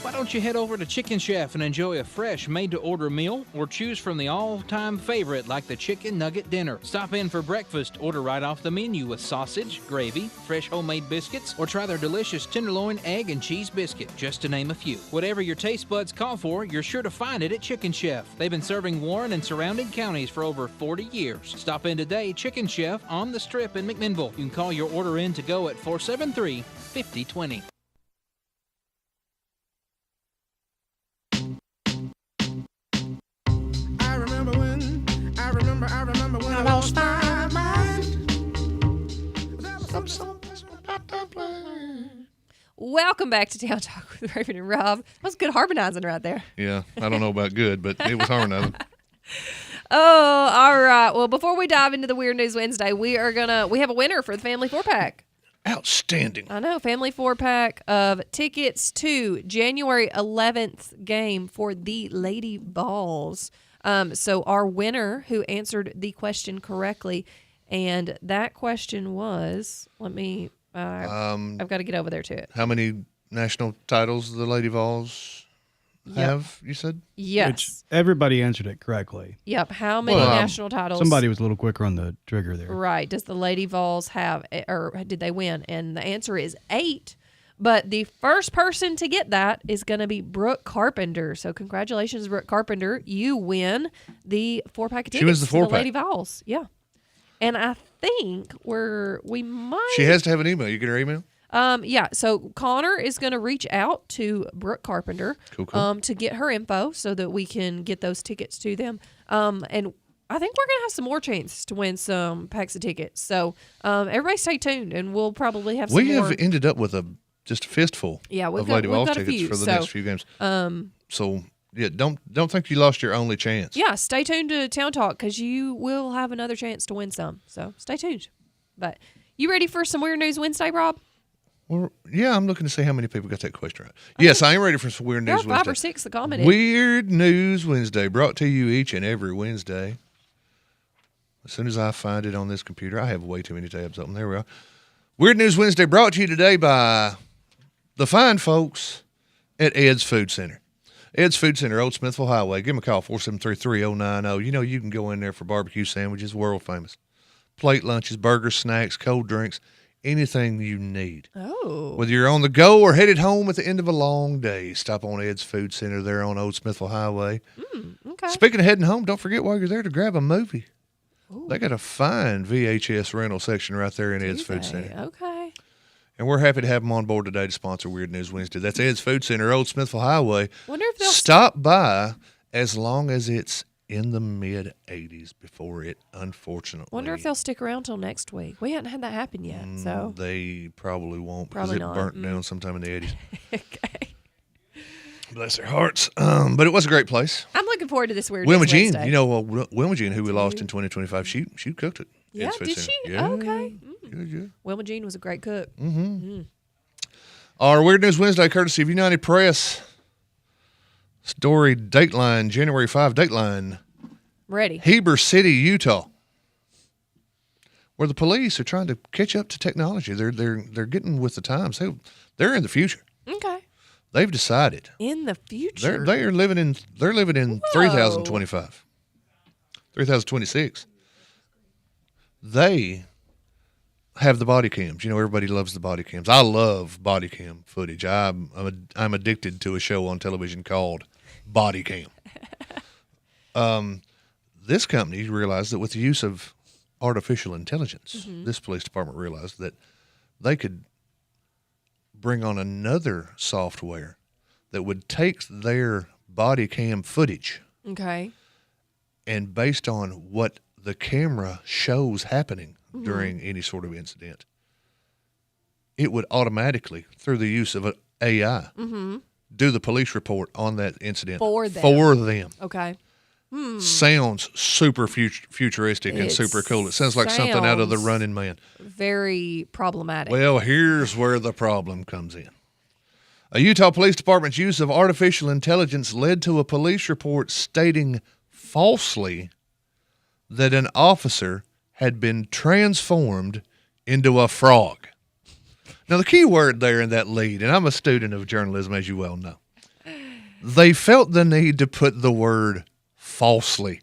Why don't you head over to Chicken Chef and enjoy a fresh, made-to-order meal, or choose from the all-time favorite like the Chicken Nugget Dinner. Stop in for breakfast, order right off the menu with sausage, gravy, fresh homemade biscuits, or try their delicious tenderloin, egg, and cheese biscuit, just to name a few. Whatever your taste buds call for, you're sure to find it at Chicken Chef. They've been serving Warren and surrounding counties for over 40 years. Stop in today, Chicken Chef on the Strip in McMinnville. You can call your order in to go at 473-5020. I remember when I lost my mind. Welcome back to Town Talk with Raven and Rob. That was good harmonizing right there. Yeah, I don't know about good, but it was harmonizing. Oh, all right. Well, before we dive into the Weird News Wednesday, we have a winner for the Family 4-pack. Outstanding. I know. Family 4-pack of tickets to January 11th game for the Lady Vols. So our winner who answered the question correctly And that question was, let me, I've got to get over there to it. How many national titles the Lady Vols have, you said? Yes. Which everybody answered it correctly. Yep. How many national titles? Somebody was a little quicker on the trigger there. Right. Does the Lady Vols have, or did they win? And the answer is 8. But the first person to get that is going to be Brooke Carpenter. So congratulations, Brooke Carpenter. You win the 4-pack of tickets. She wins the 4-pack. To the Lady Vols. Yeah. And I think we might. She has to have an email. You get her email? Yeah. So Connor is going to reach out to Brooke Carpenter to get her info so that we can get those tickets to them. And I think we're going to have some more chances to win some packs of tickets. So everybody stay tuned, and we'll probably have some more. We have ended up with just a fistful of Lady Vols tickets for the next few games. So yeah, don't think you lost your only chance. Yeah, stay tuned to Town Talk because you will have another chance to win some. So stay tuned. But you ready for some Weird News Wednesday, Rob? Well, yeah, I'm looking to see how many people got that question right. Yes, I am ready for some Weird News Wednesday. There are 5 or 6 that commented. Weird News Wednesday, brought to you each and every Wednesday. As soon as I find it on this computer, I have way too many tabs open. There we are. Weird News Wednesday brought to you today by the fine folks at Ed's Food Center. Ed's Food Center, Old Smithville Highway. Give them a call, 473-3090. You know you can go in there for barbecue sandwiches, world famous. Plate lunches, burgers, snacks, cold drinks, anything you need. Oh. Whether you're on the go or headed home at the end of a long day, stop on Ed's Food Center there on Old Smithville Highway. Okay. Speaking of heading home, don't forget while you're there to grab a movie. Ooh. They got a fine VHS rental section right there in Ed's Food Center. Okay. And we're happy to have them on board today to sponsor Weird News Wednesday. That's Ed's Food Center, Old Smithville Highway. Wonder if they'll stop by as long as it's in the mid-80s before it, unfortunately. Wonder if they'll stick around till next week. We hadn't had that happen yet, so they probably won't probably because it not. burnt down sometime in the 80s. Okay. Bless their hearts. But it was a great place. I'm looking forward to this Weird Wilma News Jean, Wednesday. you know, Wilma Jean, who we lost in 2025, she cooked it. Yeah, Ed's Food did Center. she? Yeah. Okay. Good. Wilma Jean was a great cook. Mm-hmm. Our Weird News Wednesday, courtesy of United Press. Story Dateline, January 5, Dateline. Ready. Heber City, Utah, where the police are trying to catch up to technology. They're getting with the times. They're in the future. Okay. They've decided. In the future. They're living in 3025. 3026. They have the body cams. You know, everybody loves the body cams. I love body cam footage. I'm addicted to a show on television called Body Cam. This company realized that with the use of artificial intelligence, this police department realized that they could bring on another software that would take their body cam footage. Okay. And based on what the camera shows happening during any sort of incident, it would automatically, through the use of an AI, do the police report on that incident for them. Okay. Sounds super futuristic and super cool. It sounds like something out of The Running Man. Very problematic. Well, here's where the problem comes in. A Utah Police Department's use of artificial intelligence led to a police report stating falsely that an officer had been transformed into a frog. Now, the key word there in that lead, and I'm a student of journalism, as you well know, they felt the need to put the word falsely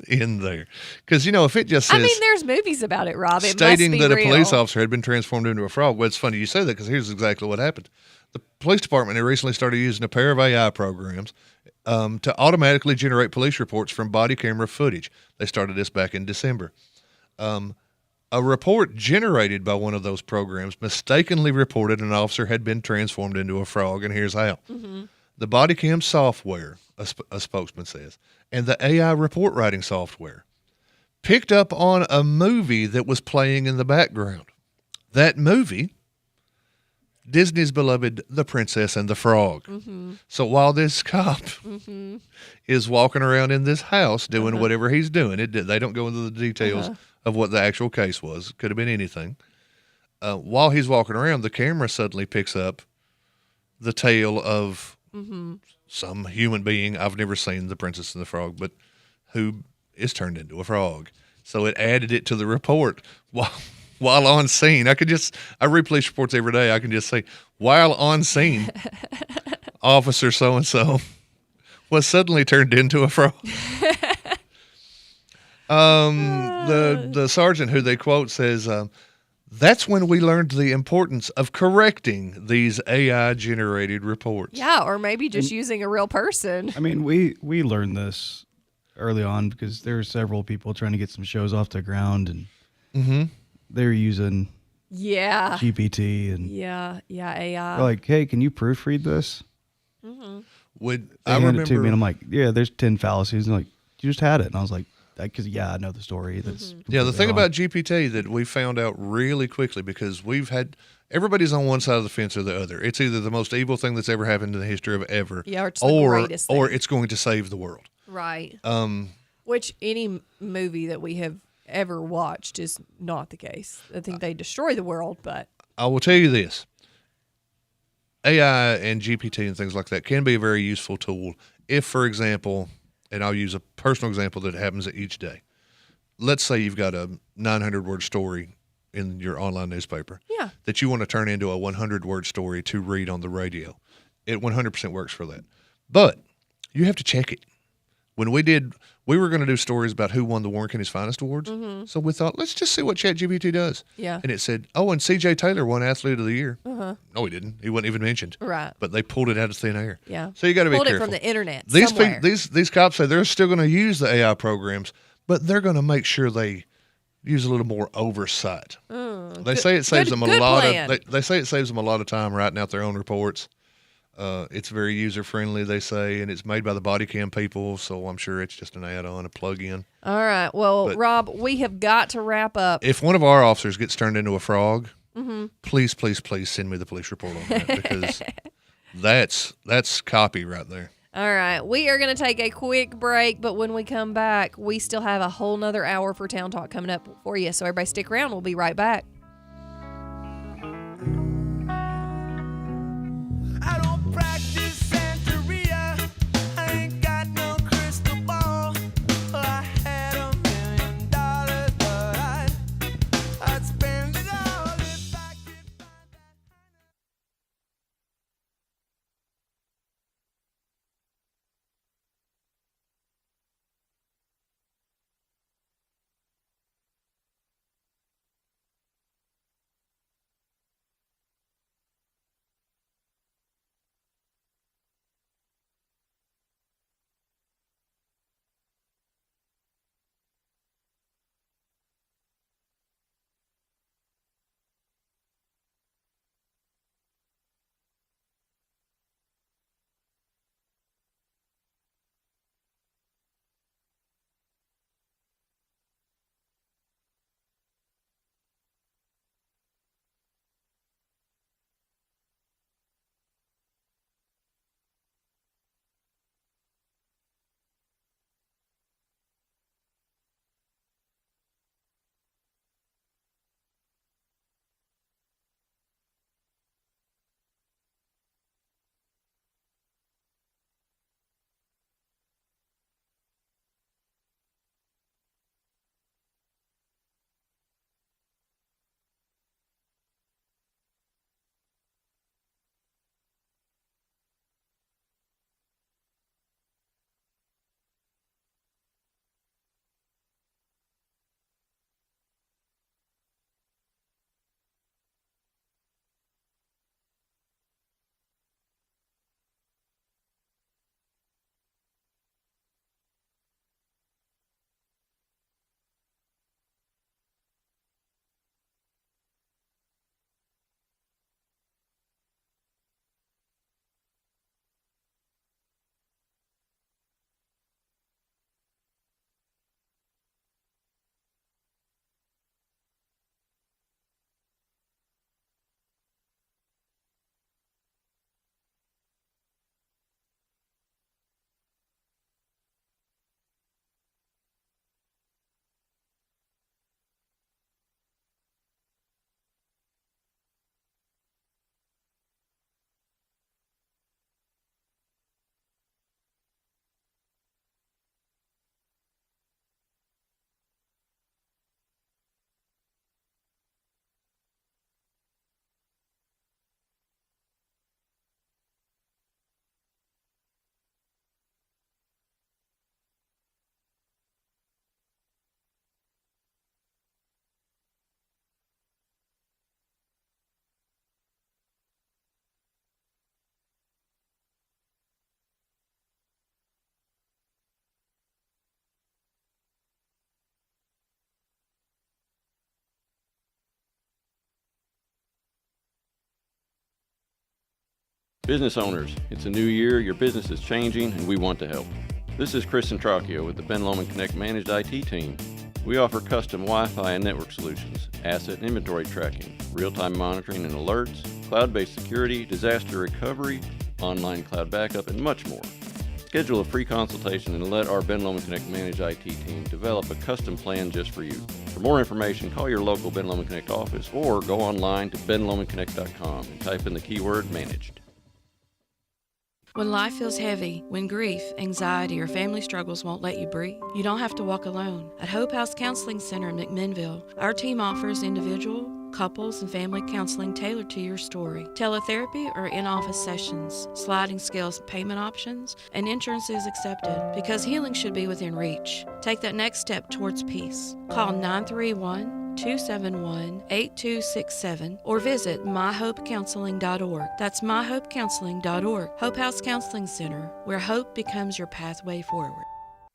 in there. Because, you know, if it just says... I mean, there's movies about it, Rob. It stating must be that real. a police officer had been transformed into a frog. Well, it's funny you say that because here's exactly what happened. The police department had recently started using a pair of AI programs to automatically generate police reports from body camera footage. They started this back in December. A report generated by one of those programs mistakenly reported an officer had been transformed into a frog, and here's how. The body cam software, a spokesman says, and the AI report writing software picked up on a movie that was playing in the background. That movie, Disney's beloved The Princess and the Frog. So while this cop is walking around in this house doing whatever he's doing, they don't go into the details of what the actual case was. Could have been anything. While he's walking around, the camera suddenly picks up the tale of some human being. I've never seen The Princess and the Frog, but who is turned into a frog. So it added it to the report while on scene. I read police reports every day. I can just say, while on scene, Officer so-and-so was suddenly turned into a frog. The sergeant who they quote says, that's when we learned the importance of correcting these AI-generated reports. Yeah, or maybe just using a real person. I mean, we learned this early on because there were several people trying to get some shows off the ground, and they're using GPT and AI. they're like, hey, can you proofread this? They I hand remember it to me, and I'm like, yeah, there's 10 fallacies, and they're like, you just had it, and I was like, because I know the story. That's the thing wrong. about GPT that we found out really quickly, because everybody's on one side of the fence or the other. It's either the most evil thing that's ever happened in the history of ever, or it's the greatest thing. or it's going to save the world. Right. Which any movie that we have ever watched is not the case. I think they destroy the world, but I will tell you this. AI and GPT and things like that can be a very useful tool if, for example, and I'll use a personal example that happens each day. Let's say you've got a 900-word story in your online newspaper that you want to turn into a 100-word story to read on the radio. It 100% works for that. But you have to check it. When we were going to do stories about who won the Warren County's Finest Awards. So we thought, let's just see what ChatGPT does. Yeah. And it said, and C.J. Taylor won Athlete of the Year. Uh-huh. No, he didn't. He wasn't even mentioned. Right. But they pulled it out of thin air. Yeah. So you got to be Pulled careful. it from the internet These these cops say they're still going to use the AI programs, but they're going to make sure they use a little more oversight. They say it saves them a lot of. They say it saves them a lot of time writing out their own reports. It's very user friendly, they say, and it's made by the body cam people, so I'm sure it's just an add-on, a plug-in. All right. Well, But Rob, we have got to wrap up. If one of our officers gets turned into a frog, Mhm. please send me the police report on that, because that's copy right there. All right. We are going to take a quick break, but when we come back, we still have a whole nother hour for Town Talk coming up for you. So everybody stick around. We'll be right back. Practice Santeria. I ain't got no crystal ball. I had $1 million, but I'd spend it all if I could find that. Business owners, it's a new year, your business is changing, and we want to help. This is Chris Centracchio with the Ben Lomond Connect Managed IT team. We offer custom Wi-Fi and network solutions, asset and inventory tracking, real-time monitoring and alerts, cloud-based security, disaster recovery, online cloud backup, and much more. Schedule a free consultation and let our Ben Lomond Connect Managed IT team develop a custom plan just for you. For more information, call your local Ben Lomond Connect office or go online to benlomondconnect.com and type in the keyword managed. When life feels heavy, when grief, anxiety, or family struggles won't let you breathe, you don't have to walk alone. At Hope House Counseling Center in McMinnville, our team offers individual, couples, and family counseling tailored to your story, teletherapy or in-office sessions, sliding scales payment options, and insurance is accepted because healing should be within reach. Take that next step towards peace. Call 931-271-8267 or visit myhopecounseling.org. That's myhopecounseling.org. Hope House Counseling Center, where hope becomes your pathway forward.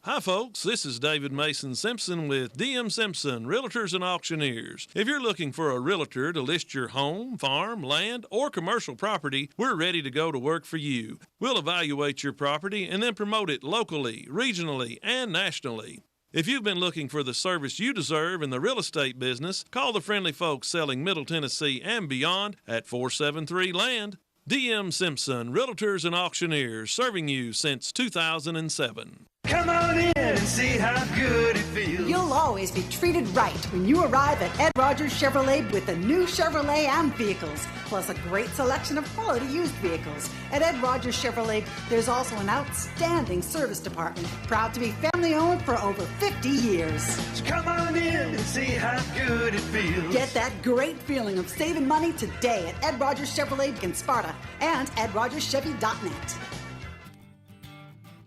Hi folks, this is David Mason Simpson with DM Simpson, Realtors and Auctioneers. If you're looking for a realtor to list your home, farm, land, or commercial property, we're ready to go to work for you. We'll evaluate your property and then promote it locally, regionally, and nationally. If you've been looking for the service you deserve in the real estate business, call the friendly folks selling Middle Tennessee and beyond at 473-LAND. DM Simpson, Realtors and Auctioneers, serving you since 2007. Come on in and see how good it feels. You'll always be treated right when you arrive at Ed Rogers Chevrolet with the new Chevrolet Am vehicles, plus a great selection of quality used vehicles. At Ed Rogers Chevrolet, there's also an outstanding service department, proud to be family-owned for over 50 years. So come on in and see how good it feels. Get that great feeling of saving money today at Ed Rogers Chevrolet in Sparta and EdRogersChevy.net.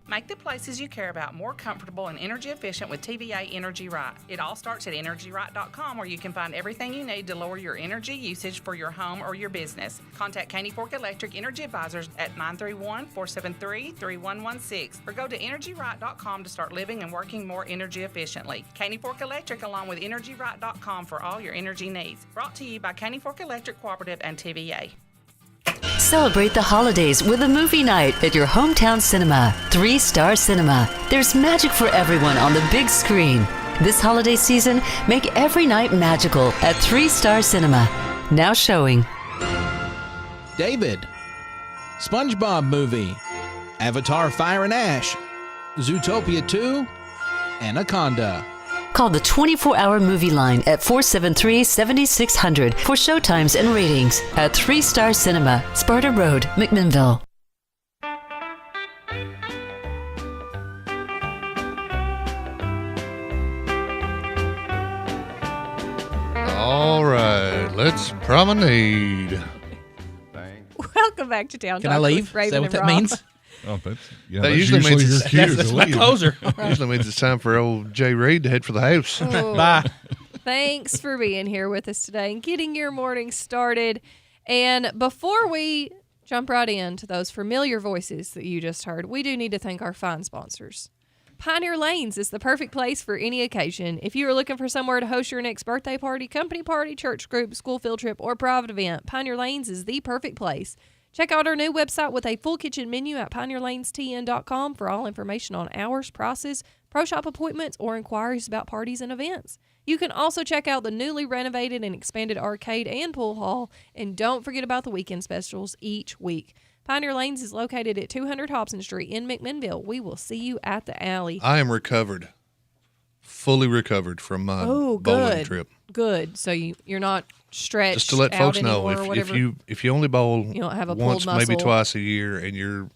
Make the places you care about more comfortable and energy efficient with TVA Energy Right. It all starts at EnergyRight.com, where you can find everything you need to lower your energy usage for your home or your business. Contact Caney Fork Electric Energy Advisors at 931-473-3116 or go to EnergyRight.com to start living and working more energy efficiently. Caney Fork Electric along with EnergyRight.com for all your energy needs. Brought to you by Caney Fork Electric Cooperative and TVA. Celebrate the holidays with a movie night at your hometown cinema, 3 Star Cinema. There's magic for everyone on the big screen. This holiday season, make every night magical at 3 Star Cinema. Now showing. David, SpongeBob Movie, Avatar Fire and Ash, Zootopia 2, Anaconda. Call the 24-hour movie line at 473-7600 for showtimes and ratings at 3 Star Cinema, Sparta Road, McMinnville. All right, let's promenade. Welcome back to Town Can Talk I leave? with Raven Is that what and that Rob. means? Oh, That that's usually means your it's, cue that's to my leave. closer. usually means it's time for old Jay Reed to head for the house. Oh. Bye. Thanks for being here with us today and getting your morning started. And before we jump right into those familiar voices that you just heard, we do need to thank our fine sponsors. Pioneer Lanes is the perfect place for any occasion. If you are looking for somewhere to host your next birthday party, company party, church group, school field trip, or private event, Pioneer Lanes is the perfect place. Check out our new website with a full kitchen menu at pioneerlanestn.com for all information on hours, prices, pro shop appointments, or inquiries about parties and events. You can also check out the newly renovated and expanded arcade and pool hall, and don't forget about the weekend specials each week. Pioneer Lanes is located at 200 Hobson Street in McMinnville. We will see you at the alley. I am recovered, fully recovered from my bowling trip. Good. So you're not stretched Just to let out folks know, anymore or if whatever? you only bowl You don't have a once, pulled maybe muscle. twice a year, and you're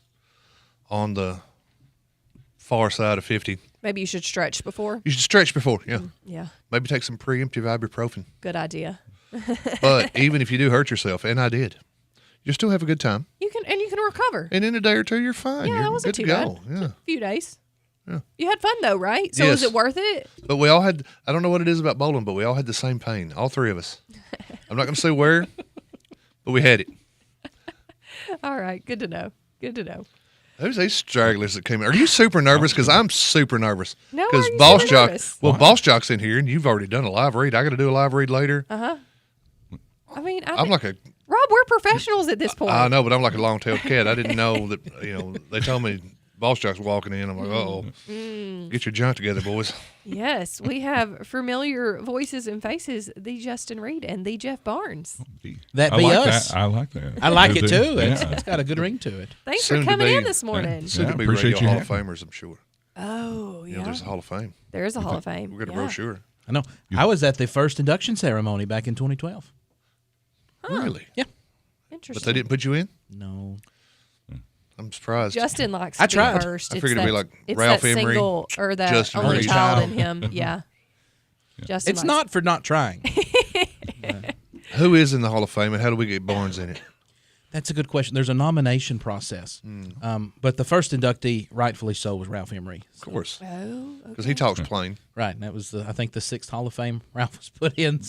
on the far side of 50, Maybe you should stretch before. you should stretch before. Yeah, Yeah. maybe take some preemptive ibuprofen. Good idea. But even if you do hurt yourself, and I did, you still have a good time. You can recover. And in a day or two, you're fine. Yeah, you're that wasn't good too to bad. go. Yeah. A few days. Yeah. You had fun though, right? So was Yes. it worth it? But we all had, I don't know what it is about bowling, but we all had the same pain. All three of us. I'm not going to say where, but we had it. All right. Good to know. Good to know. Who's these stragglers that came in? Are you super nervous? Because I'm super nervous. No, Because are you Boss super Jock, nervous? well, Boss Jock's in here, and you've already done a live read. I got to do a live read later. I mean, I'm like a Rob we're professionals at this point. I know, but I'm like a long-tailed cat. I didn't know that. They told me Boss Jock's walking in. I'm like, uh-oh. Get your junk together, boys. Yes, we have familiar voices and faces, the Justin Reed and the Jeff Barnes. That be us. I like that. I like it too. Yeah. It's got a good ring to it. Thanks for coming in this morning. Soon to be appreciate Radio you Hall of having Famers, I'm sure. Oh, yeah. There's a Hall of Fame. There is a Hall of Fame. We'll get a brochure. I know. I was at the first induction ceremony back in 2012. Really? Yeah. Interesting. But they didn't put you in? No. I'm surprised. Justin likes I to tried. be first. I It's figured it'd be that- like it's Ralph that Emery, single or that Justin only Reed. child in him. Yeah. Justin It's likes- not for not trying. Who is in the Hall of Fame, and how do we get Barnes in it? That's a good question. There's a nomination process. But the first inductee, rightfully so, was Ralph Emery. Of course. Oh, Because he talks plain. Right. And that was, I think, the 6th Hall of Fame Ralph was put in.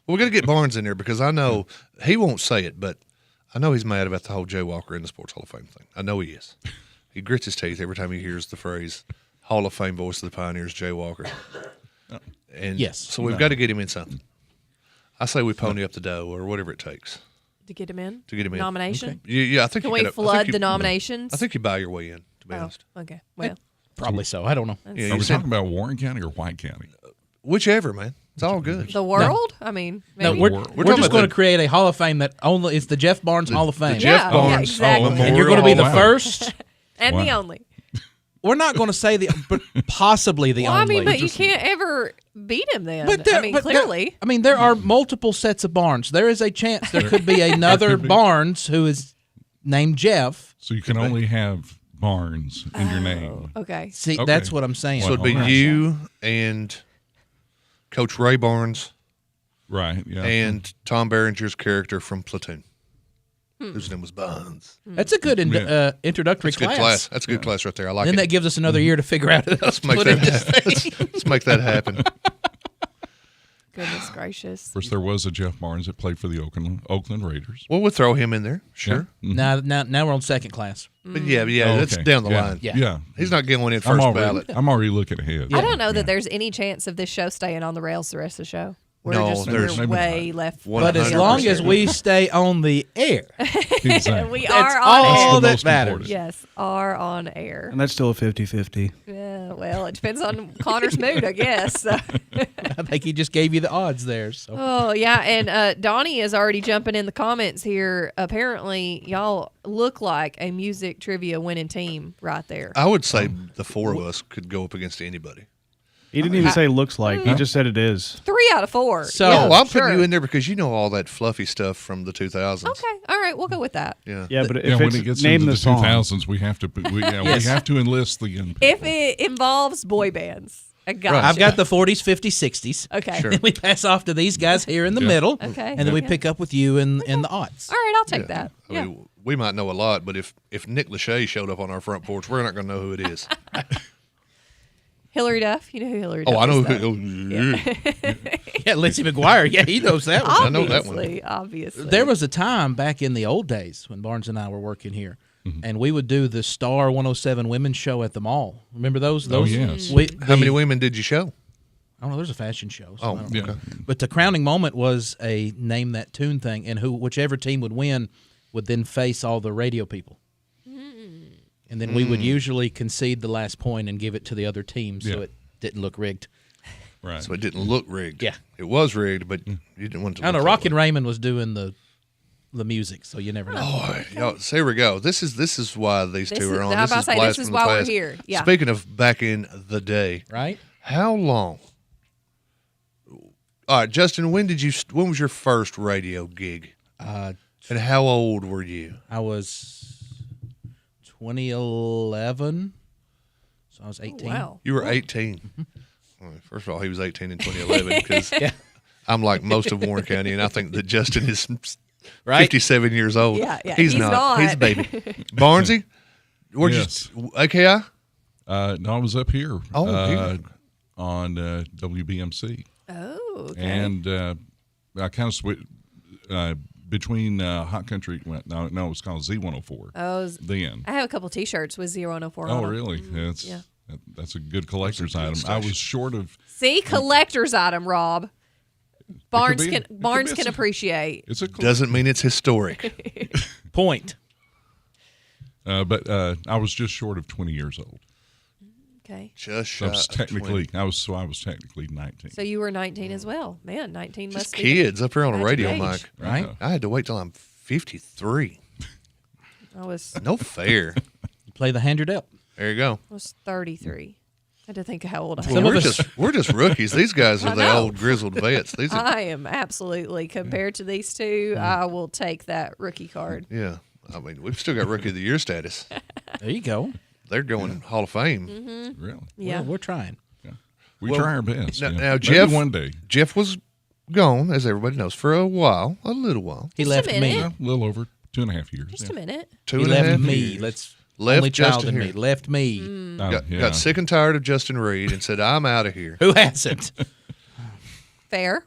Well, we're going to get Barnes in there because I know he won't say it, but I know he's mad about the whole Jay Walker in the Sports Hall of Fame thing. I know he is. He grits his teeth every time he hears the phrase Hall of Fame voice of the Pioneers, Jay Walker. And Yes. so we've got to get him in something. I say we pony up the dough or whatever it takes to get him in. to get him in. Nomination. Yeah, I think Can you we gotta- I think flood you- the nominations? I think you buy your way in, to be Oh, honest. okay. Well, Probably so. I don't know. Yeah, Are you we said- talking about Warren County or White County? Whichever, man. It's all good. the world. I mean, No, maybe. we're talking just about going to the- create a Hall of Fame that only is the Jeff Barnes Hall of Fame. Jeff Yeah, Barnes exactly. Memorial And you're going to be the Hall. first. and the Wow. only. We're not going to say but possibly the Well, only. I mean, but you can't ever beat him then. But there- I mean, but there- clearly. I mean, there are multiple sets of Barnes. There is a chance there could be another Barnes who is named Jeff. So you can only have Barnes in your name. Okay. See, Okay. that's what I'm saying. So it'd be Alright. you and Coach Ray Barnes Right. Yeah. and Tom Berenger's character from Platoon, whose name was Bonds. That's a good introductory That's a good class. That's a good class right there. I like Then it. that gives us another year to figure out. Let's make that. Let's make that happen. Goodness gracious. Of course, there was a Jeff Barnes that played for the Oakland Raiders. Well, we'll throw him in there. Sure. Yeah. Now we're on second class. But yeah, Oh, that's okay. down the Yeah. line. Yeah. He's not getting one in first ballot. I'm already looking ahead. I don't know that there's any chance of this show staying on the rails the rest of the show. We're way left. But as long as we stay on the air, Exactly. we That's are on all air. that matters. Yes, are on air. And that's still a 50-50. Yeah, well, it depends on Connor's mood, I guess. I think he just gave you the odds there. So. Oh, yeah. And Donnie is already jumping in the comments here. Apparently, y'all look like a music trivia winning team right there. I would say the four of us could go up against anybody. He didn't even say looks like. He just said it is. 3 out of 4. So I'm putting sure. you in there because you know all that fluffy stuff from the 2000s. Okay. All right. We'll go with that. Yeah. Yeah, but Yeah, if when it's it gets name into the the song. 2000s, we have to we have to enlist the young people. If it involves boy bands, I got I've got the 40s, 50s, 60s. Okay. Sure. Then we pass off to these guys here in the middle. Okay. And then we Yeah. pick up with you in the aughts. All right. I'll take that. I Yeah. mean, we might know a lot, but if Nick Lachey showed up on our front porch, we're not going to know who it is. Hillary Duff. You know who Hillary Duff Oh, I know is, who. though. Yeah, Lindsey McGuire. Yeah, he knows that one. I know that one. Obviously. There was a time back in the old days when Barnes and I were working here, and we would do the Star 107 Women's Show at the mall. Remember those? Oh, yes. How many women did you show? I don't know. There's a fashion show. So Oh, I don't know. okay. But the crowning moment was a name that tune thing, and whichever team would win would then face all the radio people. And then we would usually concede the last point and give it to the other team, so Yeah. it didn't look rigged. Right. So it didn't look rigged. Yeah. It was rigged, but you didn't want it to I don't know. look that Rockin' way. Raymond was doing the music, so you never know. Oh, y'all, so here we go. This is why these This two is- are on. I was This about is to say, blast this is from the why we're past. here. Yeah. Speaking of back in the day, Right? how long? All right, Justin. When was your first radio gig? And how old were you? I was 2011, so I was 18. wow. You were 18. All right, first of all, he was 18 in 2011 because I'm like most of Warren County, and I think that Justin is Right? 57 years old. Yeah, he's not. He's a baby. Barnesy, where'd Yes. you? AKI. No, I was up here. Oh, on WBMC. Oh, okay. And I kind of switched between Hot Country. No, it was called Z104. Then. I have a couple T-shirts with 004 Oh, on them. really? That's Yeah. that's a good collector's item. I was short of. See, collector's item, Rob. Barnes be- can it could Barnes be can a- appreciate. It's a Doesn't mean it's historic. Point. but I was just short of 20 years old. Okay. Just So I was shy of technically 20. I was technically 19. So you were 19 as well. Man, 19 Just must be kids up here on a magic radio age. mic. Right. I had to wait till I'm 53. I was No fair. You play the hand you're dealt. There you go. I was 33. I had to think of how old I Well, am. we're just rookies. These guys I are the know. old grizzled vets. These are, I am absolutely compared to these two. I will take that rookie card. yeah. I mean, we've still got rookie of the year status. There you go. They're going Hall of Fame. Mm-hmm. Really? Yeah. Well, we're trying. We Well, try our best. Now, yeah. now Maybe Jeff, one day. Jeff was gone, as everybody knows, for a while, a little while. He Just a left me. minute. A little over 2.5 years. Just yeah. a minute. Two He and a half left me. years. Let's Left only child Justin in me. here. Left me. Oh, Got, yeah. got sick and tired of Justin Reed and said, I'm out of here. Who hasn't? Fair.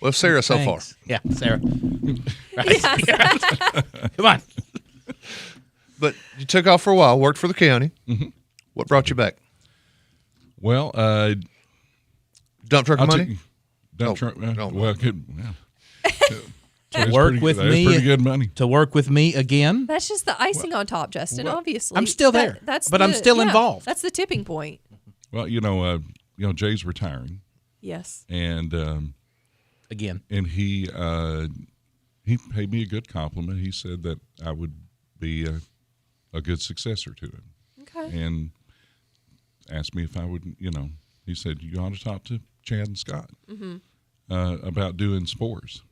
Well, Sarah so far. Thanks. Yeah, Sarah. Yes. Come on. But you took off for a while, worked for the county. Mm-hmm. What brought you back? Well, Dump truck I'll money? take- dump Oh, truck. no. Well, good. Yeah. To work with that's me. pretty good money. To work with me again. That's just the icing on top, Justin. Obviously, I'm still there, That's but I'm still involved. That's the tipping point. Well, Jay's retiring, Yes. and Again. and he paid me a good compliment. He said that I would be a good successor to him. Okay. And asked me if I would, he said, you ought to talk to Chad and Scott about doing spores.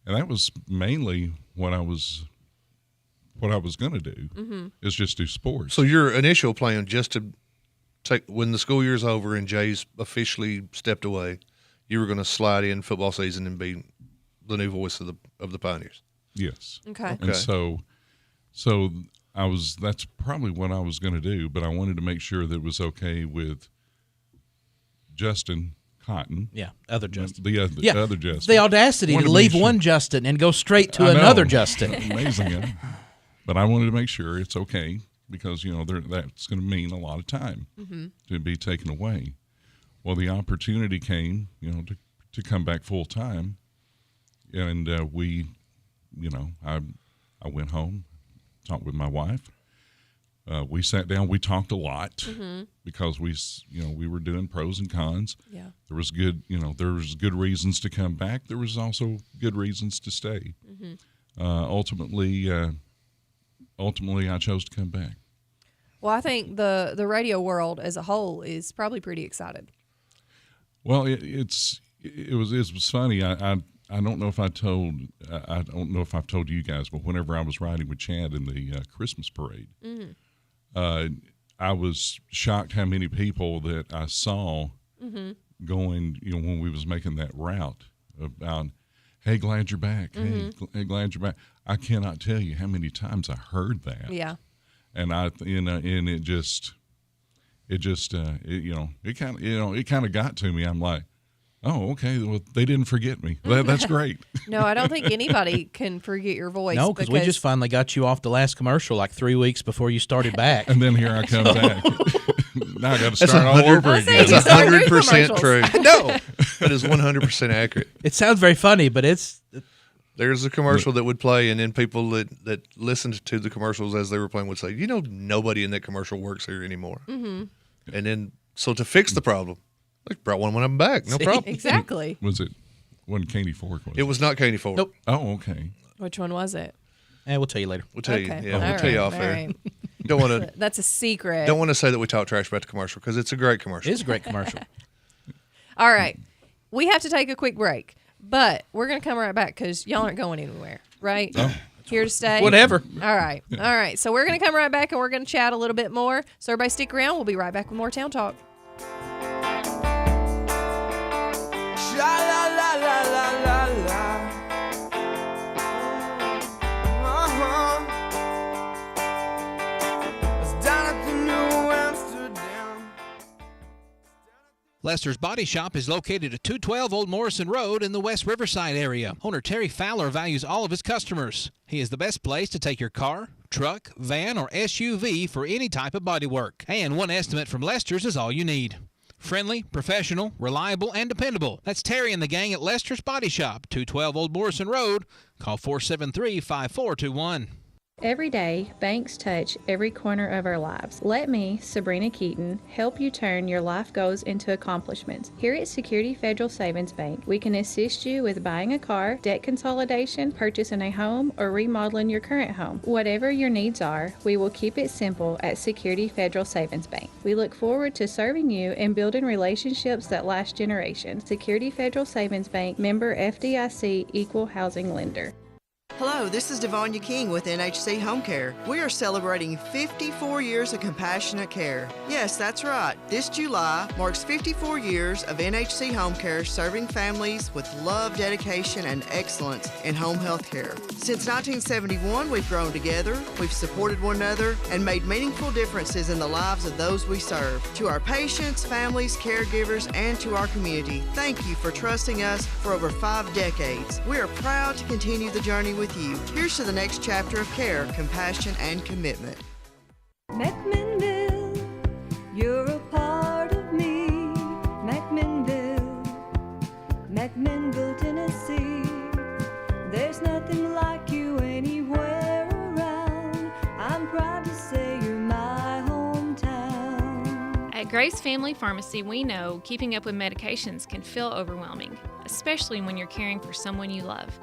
And that was mainly what I was going to do, is just do spores. So your initial plan just to take, when the school year's over and Jay's officially stepped away, you were going to slide in football season and be the new voice of the Pioneers. Yes. Okay. And so that's probably what I was going to do, but I wanted to make sure that it was okay with Justin Cotton. Yeah, other Justin. The other Justin. The audacity Wanted to to make leave sure- one Justin and go straight to I know. another Justin. Amazing. Yeah. But I wanted to make sure it's okay because, that's going to mean a lot of time to be taken away. Well, the opportunity came, to come back full time. And I went home, talked with my wife. We sat down, we talked a lot because we were doing pros and cons. Yeah. There was good reasons to come back. There was also good reasons to stay. Ultimately, I chose to come back. Well, I think the radio world as a whole is probably pretty excited. Well, it was funny. I don't know if I've told you guys, but whenever I was riding with Chad in the Christmas parade, I was shocked how many people that I saw going, when we was making that route about, hey, glad you're back. Hey, glad you're back. I cannot tell you how many times I heard that. Yeah. And and it kind of got to me. I'm like, oh, okay. Well, they didn't forget me. That's great. No, I don't think anybody can forget your voice. No, because we just finally got you off the last commercial like 3 weeks before you started back. And then here I come back. Now I got to That's start all over again. That's 100% commercials. true. No. That is 100% accurate. It sounds very funny, but it's There's a commercial that would play, and then people that listened to the commercials as they were playing would say, nobody in that commercial works here anymore. Mm-hmm. And then, so to fix the problem, they brought one of them back. No problem. Exactly. Wasn't Katie Fork? It was not Katie Fork. Nope. Oh, okay. Which one was it? we'll tell you later. We'll tell Okay. you. Yeah, All we'll tell you right, off all air. right. Don't want to. That's a secret. Don't want to say that we talk trash about the commercial because it's a great commercial. It is a great commercial. All right. We have to take a quick break, but we're going to come right back because y'all aren't going anywhere, right? Oh. Here to stay? Whatever. All right. All right. So we're going to come right back and we're going to chat a little bit more. So everybody stick around. We'll be right back with more Town Talk. Lester's Body Shop is located at 212 Old Morrison Road in the West Riverside area. Owner Terry Fowler values all of his customers. He is the best place to take your car, truck, van, or SUV for any type of body work. And one estimate from Lester's is all you need. Friendly, professional, reliable, and dependable. That's Terry and the gang at Lester's Body Shop, 212 Old Morrison Road. Call 473-5421. Every day, banks touch every corner of our lives. Let me, Sabrina Keaton, help you turn your life goals into accomplishments. Here at Security Federal Savings Bank, we can assist you with buying a car, debt consolidation, purchasing a home, or remodeling your current home. Whatever your needs are, we will keep it simple at Security Federal Savings Bank. We look forward to serving you and building relationships that last generations. Security Federal Savings Bank, member FDIC, equal housing lender. Hello, this is Devanya King with NHC Home Care. We are celebrating 54 years of compassionate care. Yes, that's right. This July marks 54 years of NHC Home Care serving families with love, dedication, and excellence in home health care. Since 1971, we've grown together, we've supported one another, and made meaningful differences in the lives of those we serve. To our patients, families, caregivers, and to our community, thank you for trusting us for over 5 decades. We are proud to continue the journey with you. Here's to the next chapter of care, compassion, and commitment. McMinnville, you're a part of me. McMinnville, McMinnville, Tennessee. There's nothing like you anywhere around. I'm proud to say you're my hometown. At Grace Family Pharmacy, we know keeping up with medications can feel overwhelming, especially when you're caring for someone you love.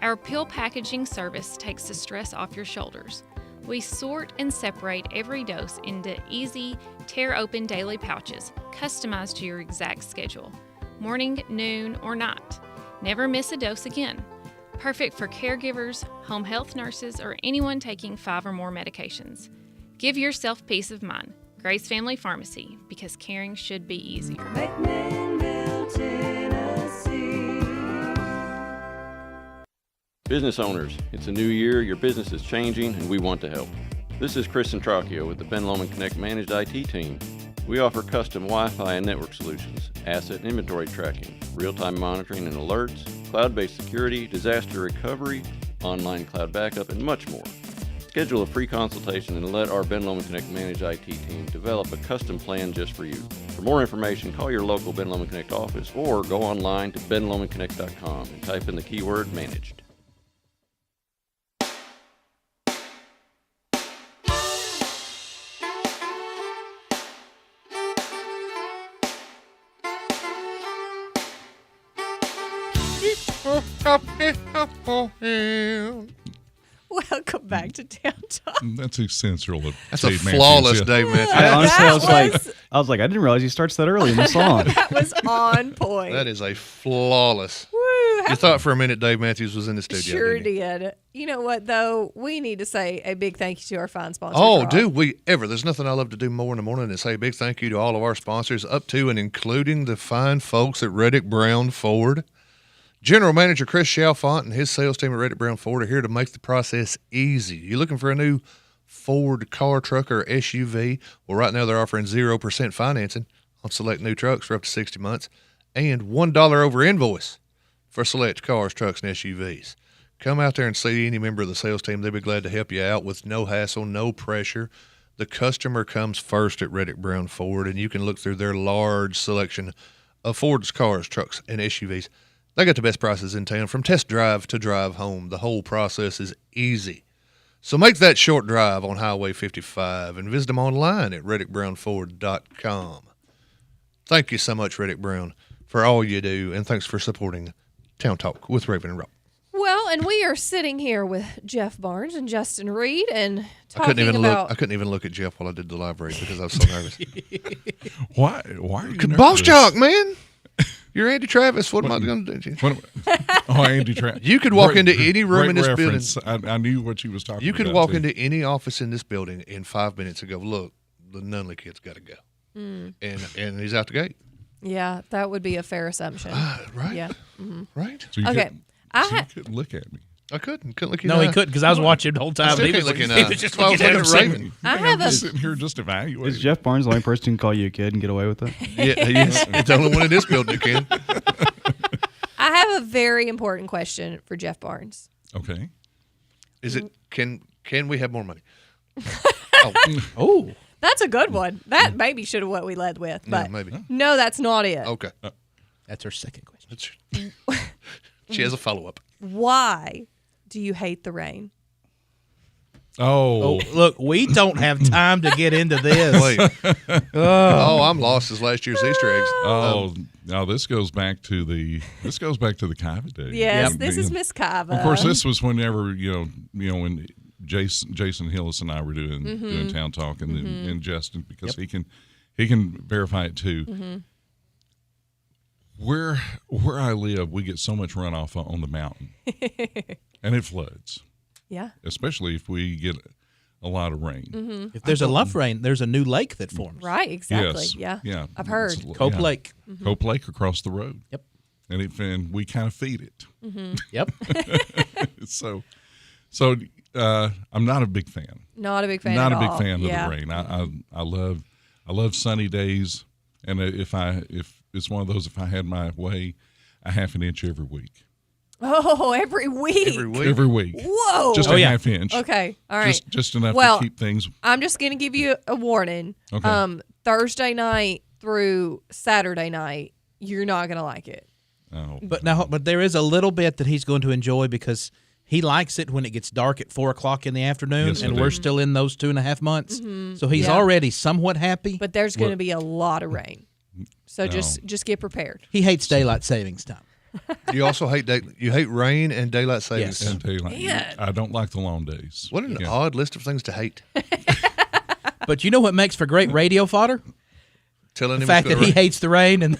Our pill packaging service takes the stress off your shoulders. We sort and separate every dose into easy, tear-open daily pouches, customized to your exact schedule. Morning, noon, or night. Never miss a dose again. Perfect for caregivers, home health nurses, or anyone taking 5 or more medications. Give yourself peace of mind. Grace Family Pharmacy, because caring should be easier. McMinnville, Tennessee. Business owners, it's a new year, your business is changing, and we want to help. This is Chris Centracchio with the Ben Lomond Connect Managed IT team. We offer custom Wi-Fi and network solutions, asset and inventory tracking, real-time monitoring and alerts, cloud-based security, disaster recovery, online cloud backup, and much more. Schedule a free consultation and let our Ben Lomond Connect Managed IT team develop a custom plan just for you. For more information, call your local Ben Lomond Connect office or go online to benlomondconnect.com and type in the keyword managed. Welcome back to Town Talk. That's essential. That's a flawless Dave Matthews. I was like, I didn't realize he starts that early in the song. That was on point. That is a flawless. Woo, You thought for a minute Dave Matthews was in the studio. Sure didn't you? did. You know what, though? We need to say a big thank you to our fine sponsors. Oh, Rob. do we ever? There's nothing I love to do more in the morning than say a big thank you to all of our sponsors, up to and including the fine folks at Reddick Brown Ford. General Manager Chris Chalfont and his sales team at Reddick Brown Ford are here to make the process easy. You looking for a new Ford car, truck, or SUV? Well, right now they're offering 0% financing on select new trucks for up to 60 months and $1 over invoice for select cars, trucks, and SUVs. Come out there and see any member of the sales team. They'll be glad to help you out with no hassle, no pressure. The customer comes first at Reddick Brown Ford, and you can look through their large selection of Ford's cars, trucks, and SUVs. They got the best prices in town, from test drive to drive home. The whole process is easy. So make that short drive on Highway 55 and visit them online at reddickbrownford.com. Thank you so much, Reddick Brown, for all you do, and thanks for supporting Town Talk with Raven and Rob. Well, and we are sitting here with Jeff Barnes and Justin Reed and I couldn't talking about... I couldn't even look at Jeff while I did the live read because I was so nervous. Why are you Boss nervous? Jock, man. You're Andy Travis. What am I going to do? Andy Travis. You could walk into any room in this building. I knew what you was talking about. You could walk into any office in this building in 5 minutes and go, look, the Nunley kid's got to go. Mm. And he's out the gate. Yeah, that would be a fair assumption. Right. Yeah. Mm-hmm. Right. So you Okay. you couldn't look at me. I couldn't look you. No, he couldn't because I was watching the whole time. I still He can't was look in he was just I was looking at looking at him. Raven. I have just a... sitting here just evaluating. Is Jeff Barnes the only person who can call you a kid and get away with it? Yeah, yes. It's the only one in this building who can. I have a very important question for Jeff Barnes. Okay. Is it can we have more money? Oh, That's a good one. That maybe should have what we led with, Yeah, but maybe. no, that's not it. Okay. That's her second question. She has a follow-up. Why do you hate the rain? Oh, look, we don't have time to get into this. Wait. Oh, I'm lost as last year's Easter eggs. Oh, no, this goes back to the Kiva days. Yes, this is Miss Kiva. Of course, this was whenever when Jason Hillis and I were doing Town Talk, and Justin, because he can verify it too. Mm-hmm. Where I live, we get so much runoff on the mountain, and it floods. Yeah. Especially if we get a lot of rain. Mm-hmm. If there's enough rain, there's a new lake that forms. Right, exactly. Yes. Yeah. Yeah. I've heard. Cope Lake. Mm-hmm. Cope Lake across the road. Yep. And we kind of feed it. Mm-hmm. Yep. So I'm not a big fan. Not a big fan. Not at a big all. fan Yeah. of the rain. I love sunny days, and if it's one of those, if I had my way, a half an inch every week. Oh, every week. Every week. Whoa. Just a half inch. Okay. All right. Just enough Well, to keep things. I'm just going to give you a warning. Okay. Thursday night through Saturday night, you're not going to like it. Oh. But there is a little bit that he's going to enjoy because he likes it when it gets dark at 4:00 in the afternoon, Yes, and I do. we're still in those 2.5 months. Mhm. So he's Yeah. already somewhat happy. But there's going to be a lot of rain. So No. just get prepared. He hates daylight savings time. You also hate you hate rain and daylight savings. Yes. And daylight. Man. I don't like the long days. What an Yeah. odd list of things to hate. But you know what makes for great radio fodder? Telling The him fact it's that gonna he rain. hates the rain and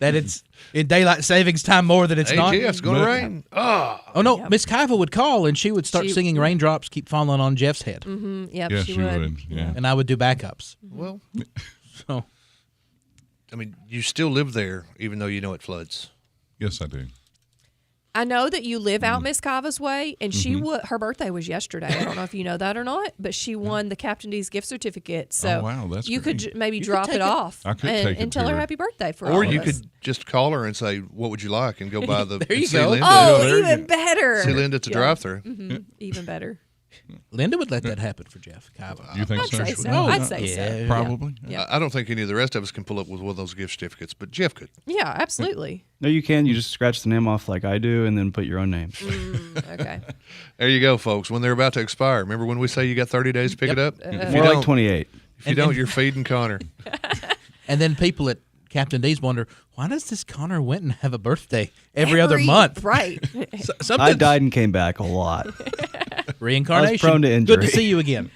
that it's in daylight savings time more than it's Hey, not. Jeff, it's going to rain. Oh, no, Miss Kiva would call and she would start She- singing "Raindrops Keep Falling on Jeff's Head," Mm-hmm. Yep, Yes, she you would. would. Yeah. and I would do backups. well, So I mean, you still live there, even though you know it floods. Yes, I do. I know that you live Mm-hmm. out Miss Kiva's way, and she her birthday was yesterday. I don't know if you know that or not, but she won the Captain D's gift certificate. So Oh, wow, that's you could great. maybe You could drop take it it. off I could and, take it and to tell her her. happy birthday for Or all you of us. could just call her and say, "What would you like?" and go by the. There you and see go. Linda. Oh, there you even go. better. See Linda to drive through. Mm-hmm. Even better. Linda would let that happen for Jeff Kiva. You think I'd so? say so. Oh, I'd say so. yeah. Probably. Yeah. I don't think any of the rest of us can pull up with one of those gift certificates, but Jeff could. Yeah, absolutely. No, you can. You just scratch the name off like I do, and then put your own name. Okay. There you go, folks. When they're about to expire, remember when we say you got 30 days to pick it up? If you More like don't, 28. if you don't, you're feeding Connor. And then people at Captain D's wonder, why does this Connor Winton have a birthday every other month? Right. I died and came back a lot. Reincarnation. I was prone to Good injury. to see you again.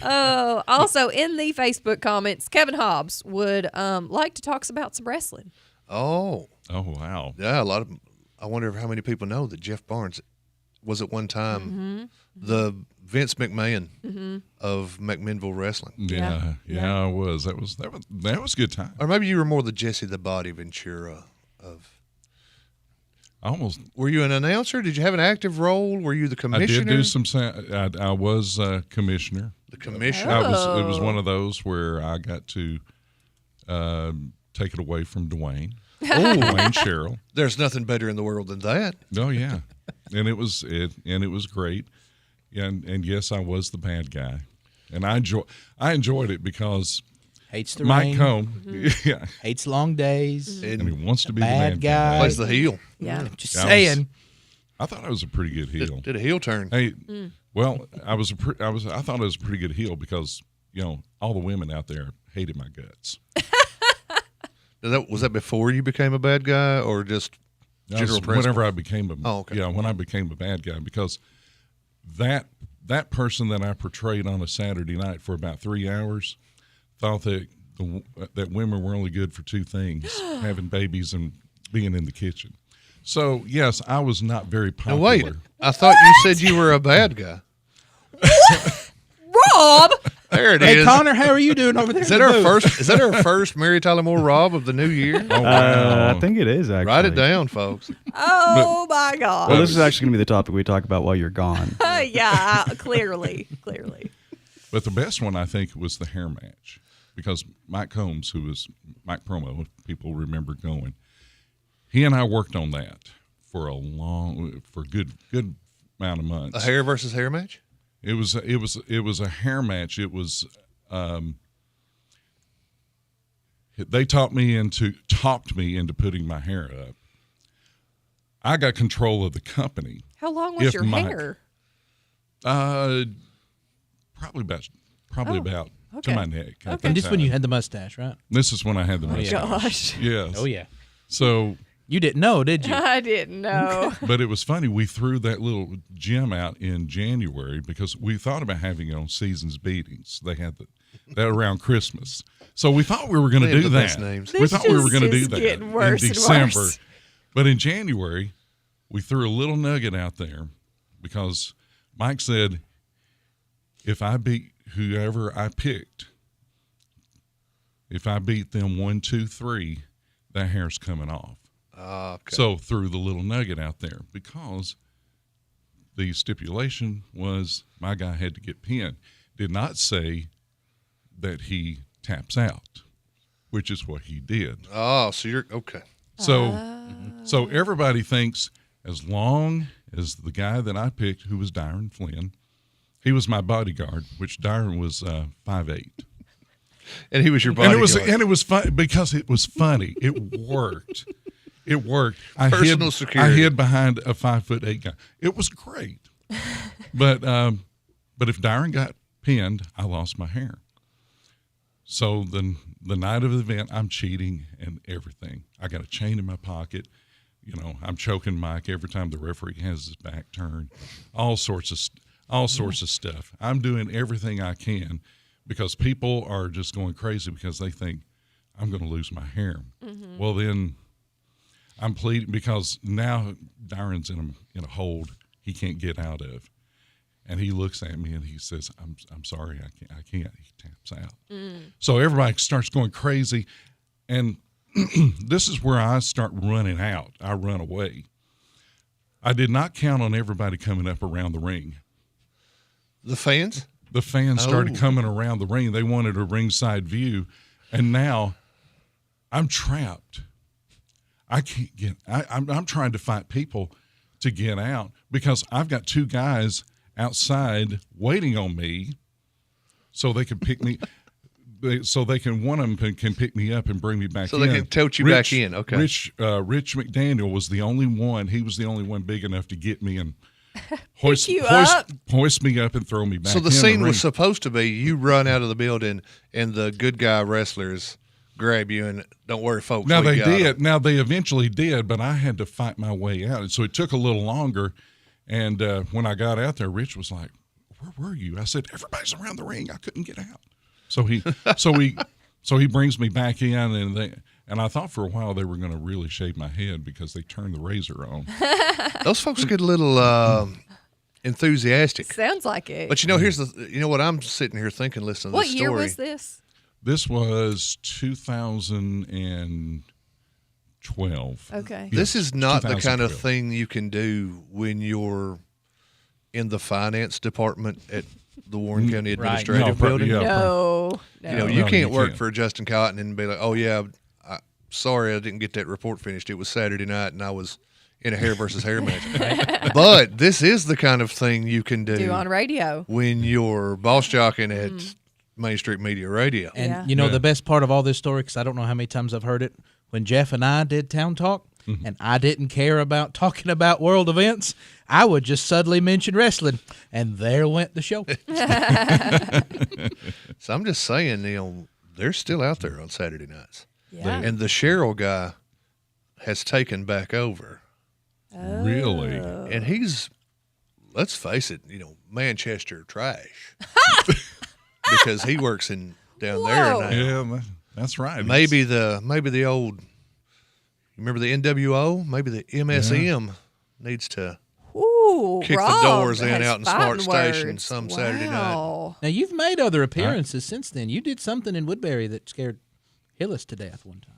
Oh, also in the Facebook comments, Kevin Hobbs would like to talk about some wrestling. Oh, Oh, wow. yeah. A lot of. I wonder how many people know that Jeff Barnes was at one time the Vince McMahon of McMinnville Wrestling. Yeah, I was. That was a good time. Or maybe you were more the Jesse the Body Ventura of. Almost. Were you an announcer? Did you have an active role? Were you the commissioner? I did do some. I was commissioner. The commissioner. It was one of those where I got to take it away from Dwayne. Dwayne Sherrill. There's nothing better in the world than that. Oh yeah, and it was great. Yeah, and yes, I was the bad guy, and I enjoyed it because Hates the Mike rain. Combe, yeah, Hates long days. and he wants to be bad the bad guy. guy. Plays the heel. Yeah. Just I was- saying. I thought I was a pretty good heel. Did a heel turn. Hey, well, I thought I was a pretty good heel because all the women out there hated my guts. Was that before you became a bad guy, or just That was general principle? whenever I became when I became a bad guy, because that person that I portrayed on a Saturday night for about 3 hours thought that that women were only good for two things: having babies and being in the kitchen. So yes, I was not very Now popular. wait, I thought you said you were a bad guy. Rob! There it Hey, is. Connor, how are you doing over there? Is that our first? Is that our first Mary Tyler Moore Rob of the new year? Oh, wow. I think it is, actually. Write it down, folks. Oh my God. Well, this is actually going to be the topic we talk about while you're gone. Yeah, clearly. But the best one, I think, was the hair match, because Mike Combs, who was Mike Promo, if people remember going, he and I worked on that for a good amount of months. A hair versus hair match. It was a hair match. It was They talked me into putting my hair up. I got control of the company. How long was your hair? Probably about okay. to my neck. Okay. And this when you had the mustache, right? This is when I had the mustache. Gosh. Yes. Oh yeah. So you didn't know, did you? I didn't know. But it was funny. We threw that little gym out in January because we thought about having it on Seasons Beatings. They had that around Christmas. So we thought we were going to do that. We thought we were going to do that in December. But in January, we threw a little nugget out there because Mike said, if I beat whoever I picked, if I beat them 1, 2, 3, that hair's coming off. Okay. So threw the little nugget out there because the stipulation was my guy had to get pinned. Did not say that he taps out, which is what he did. Oh, so you're okay. So everybody thinks as long as the guy that I picked, who was Dyron Flynn, he was my bodyguard, which Dyron was 5'8". And he was your bodyguard. And it was fun because it was funny. It worked. It worked. Personal security. I hid behind a 5'8" guy. It was great. But if Dyron got pinned, I lost my hair. So the night of the event, I'm cheating and everything. I got a chain in my pocket. You know, I'm choking Mike every time the referee has his back turned. All sorts of stuff. I'm doing everything I can because people are just going crazy because they think I'm going to lose my hair. Mm-hmm. Well, then I'm pleading because now Dyron's in a hold he can't get out of. And he looks at me and he says, I'm sorry, I can't. He taps out. So everybody starts going crazy. And this is where I start running out. I run away. I did not count on everybody coming up around the ring. The fans? The fans started coming around the ring. They wanted a ringside view. And now I'm trapped. I can't get, I'm trying to fight people to get out because I've got two guys outside waiting on me so they can pick me. So they can, one of them can pick me up and bring me back in. So they can tote you back in, okay. Rich McDaniel was the only one. He was the only one big enough to get me and hoist me up and throw me back in. So the scene was supposed to be you run out of the building and the good guy wrestlers grab you and don't worry, folks. Now they did. Now they eventually did, but I had to fight my way out. And so it took a little longer. And when I got out there, Rich was like, "Where were you?" I said, "Everybody's around the ring. I couldn't get out." So he brings me back in, and I thought for a while they were going to really shave my head because they turned the razor on. Those folks get a little enthusiastic. Sounds like it. But here's what I'm sitting here thinking, listening to this story. What year was this? This was 2012. Okay. This is not the kind of thing you can do when you're in the finance department at the Warren County Administrative Building. No. You can't work for Justin Cotton and be like, "Oh yeah, sorry I didn't get that report finished. It was Saturday night and I was in a hair versus hair match." But this is the kind of thing you can do on radio when you're boss jockeying at Main Street Media Radio. And the best part of all this story, because I don't know how many times I've heard it, when Jeff and I did Town Talk, and I didn't care about talking about world events, I would just suddenly mention wrestling, and there went the show. So I'm just saying, they're still out there on Saturday nights. Yeah. And the Cheryl guy has taken back over. Oh. Really? And he's, let's face it, Manchester trash. Because he works down there now. Yeah, that's right. Maybe the old, remember the NWO? Maybe the MSM needs to kick the doors in out in Smart Station Saturday night. Now, you've made other appearances since then. You did something in Woodbury that scared Hillis to death one time.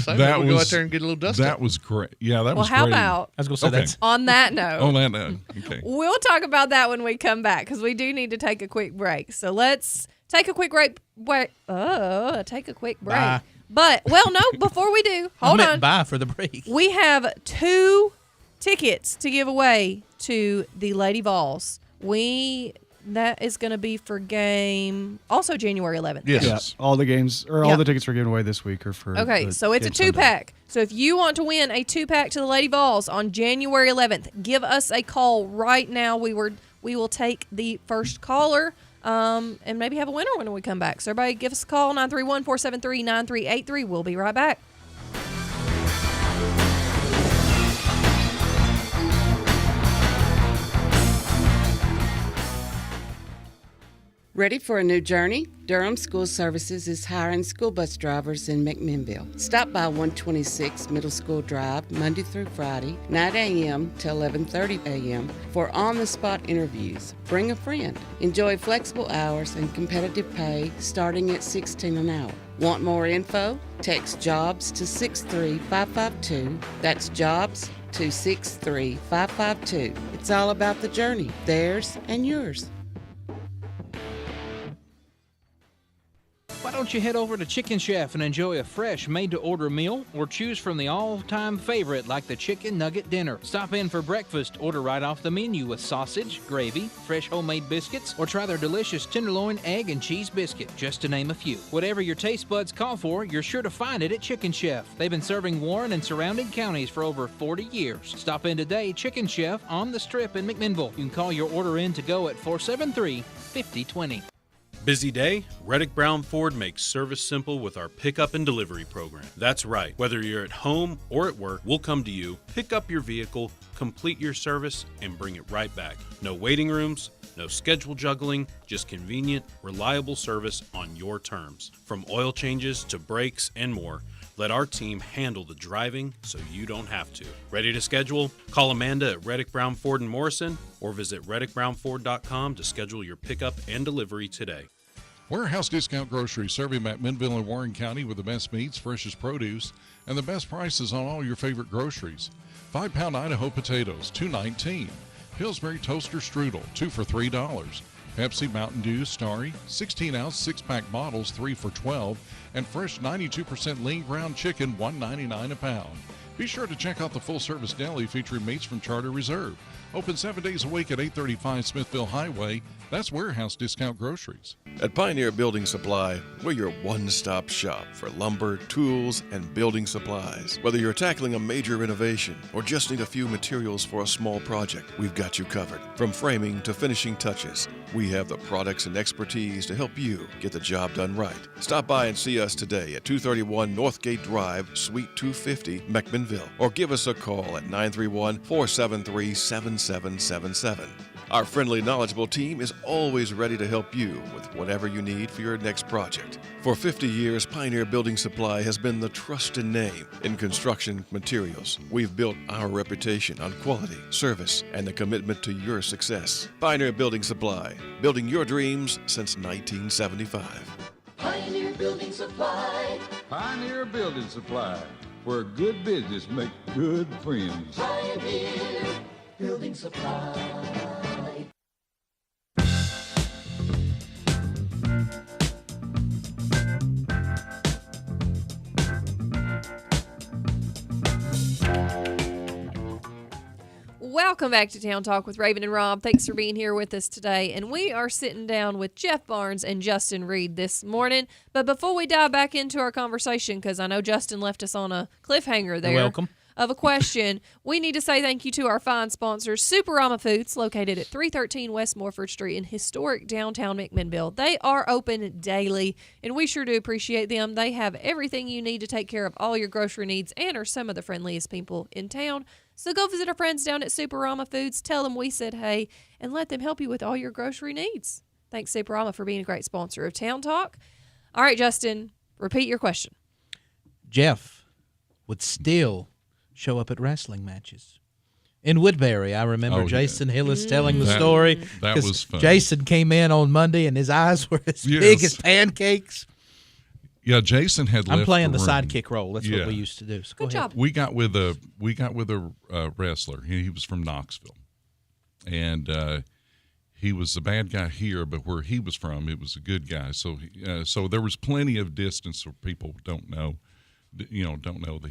We'll go out there and get a little dust That up. was great. Yeah, that was great. Well, how about? I was going to say that's on that note. On that note, okay. We'll talk about that when we come back because we do need to take a quick break. So let's take a quick break. Take a quick break. Bye. But before we do, hold on. Bye for the break. We have 2 tickets to give away to the Lady Vols. We That is going to be for game also January 11th. Yes. Yeah, all the games or all the tickets we're giving away this week are for. Okay, so it's a 2-pack. So if you want to win a 2-pack to the Lady Vols on January 11th, give us a call right now. We will take the first caller and maybe have a winner when we come back. So everybody give us a call, 931-473-9383. We'll be right back. Ready for a new journey? Durham School Services is hiring school bus drivers in McMinnville. Stop by 126 Middle School Drive Monday through Friday, 9 a.m. to 11:30 a.m. for on-the-spot interviews. Bring a friend. Enjoy flexible hours and competitive pay starting at $16 an hour. Want more info? Text JOBS to 63552. That's JOBS to 63552. It's all about the journey, theirs and yours. Why don't you head over to Chicken Chef and enjoy a fresh made-to-order meal or choose from the all-time favorite like the Chicken Nugget Dinner. Stop in for breakfast, order right off the menu with sausage, gravy, fresh homemade biscuits, or try their delicious tenderloin, egg, and cheese biscuit, just to name a few. Whatever your taste buds call for, you're sure to find it at Chicken Chef. They've been serving Warren and surrounding counties for over 40 years. Stop in today, Chicken Chef on the Strip in McMinnville. You can call your order in to go at 473-5020. Busy day? Reddick Brown Ford makes service simple with our pickup and delivery program. That's right. Whether you're at home or at work, we'll come to you, pick up your vehicle, complete your service, and bring it right back. No waiting rooms, no schedule juggling, just convenient, reliable service on your terms. From oil changes to brakes and more, let our team handle the driving so you don't have to. Ready to schedule? Call Amanda at Reddick Brown Ford in Morrison or visit reddickbrownford.com to schedule your pickup and delivery today. Warehouse Discount Grocery, serving McMinnville and Warren County with the best meats, freshest produce, and the best prices on all your favorite groceries. 5-pound Idaho potatoes, $2.19. Pillsbury toaster strudel, 2 for $3. Pepsi Mountain Dew Starry, 16-ounce 6-pack bottles, 3 for $12, and fresh 92% lean ground chicken, $1.99 a pound. Be sure to check out the full-service deli featuring meats from Charter Reserve. Open 7 days a week at 835 Smithville Highway. That's Warehouse Discount Groceries. At Pioneer Building Supply, we're your one-stop shop for lumber, tools, and building supplies. Whether you're tackling a major renovation or just need a few materials for a small project, we've got you covered. From framing to finishing touches, we have the products and expertise to help you get the job done right. Stop by and see us today at 231 Northgate Drive, Suite 250, McMinnville, or give us a call at 931-473-7777. Our friendly, knowledgeable team is always ready to help you with whatever you need for your next project. For 50 years, Pioneer Building Supply has been the trusted name in construction materials. We've built our reputation on quality, service, and the commitment to your success. Pioneer Building Supply, building your dreams since 1975. Pioneer Building Supply. Pioneer Building Supply, where good business makes good friends. Pioneer Building Supply. Welcome back to Town Talk with Raven and Rob. Thanks for being here with us today. And we are sitting down with Jeff Barnes and Justin Reed this morning. But before we dive back into our conversation, because I know Justin left us on a cliffhanger there. You're welcome. Of a question, we need to say thank you to our fine sponsors, Superama Foods, located at 313 West Morford Street in historic downtown McMinnville. They are open daily, and we sure do appreciate them. They have everything you need to take care of all your grocery needs and are some of the friendliest people in town. So go visit our friends down at Superama Foods, tell them we said hey, and let them help you with all your grocery needs. Thanks, Superama, for being a great sponsor of Town Talk. All right, Justin, repeat your question. Jeff would still show up at wrestling matches. In Woodbury, I remember Jason Hillis telling the story. That was fun. Jason came in on Monday and his eyes were as big as pancakes. Yeah, Jason had left. I'm playing the room. sidekick role. That's what we used to do. So Good job. We got with a wrestler. He was from Knoxville, and he was the bad guy here, but where he was from, it was a good guy. So so there was plenty of distance where people don't know that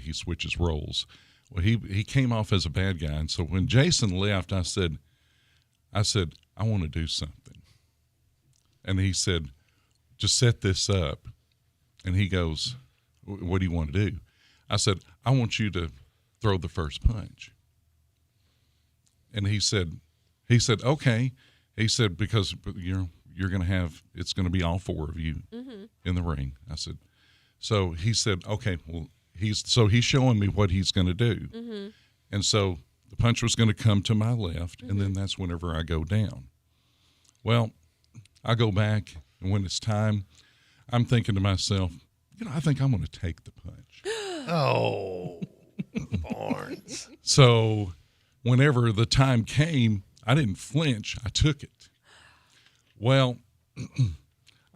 he switches roles. Well, he came off as a bad guy, and so when Jason left, I said, I want to do something. and he said, just set this up. And he goes, what do you want to do? I said, I want you to throw the first punch. And he said, okay. He said, because you're going to have, it's going to be all four of you in the ring. I said, so he said, okay, well, he's showing me what he's going to do. And so the punch was going to come to my left, and then that's whenever I go down. Well, I go back, and when it's time, I'm thinking to myself, I think I'm going to take the punch. Oh, Barnes. So whenever the time came, I didn't flinch. I took it. Well,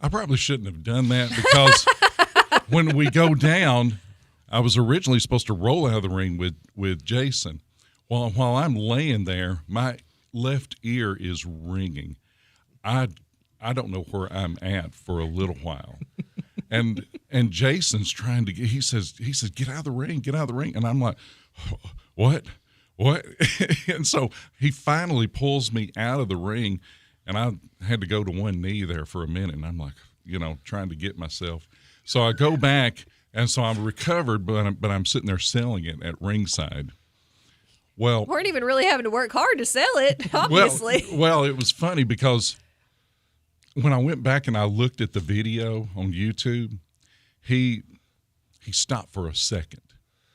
I probably shouldn't have done that because when we go down, I was originally supposed to roll out of the ring with Jason. While I'm laying there, my left ear is ringing. I don't know where I'm at for a little while. And Jason's trying to get, he says, get out of the ring. And I'm like, what? And so he finally pulls me out of the ring, and I had to go to one knee there for a minute. And I'm like, trying to get myself. So I go back, and so I'm recovered, but I'm sitting there selling it at ringside. Well, weren't even really having to work hard to sell it, obviously. Well, it was funny because when I went back and I looked at the video on YouTube, he stopped for a second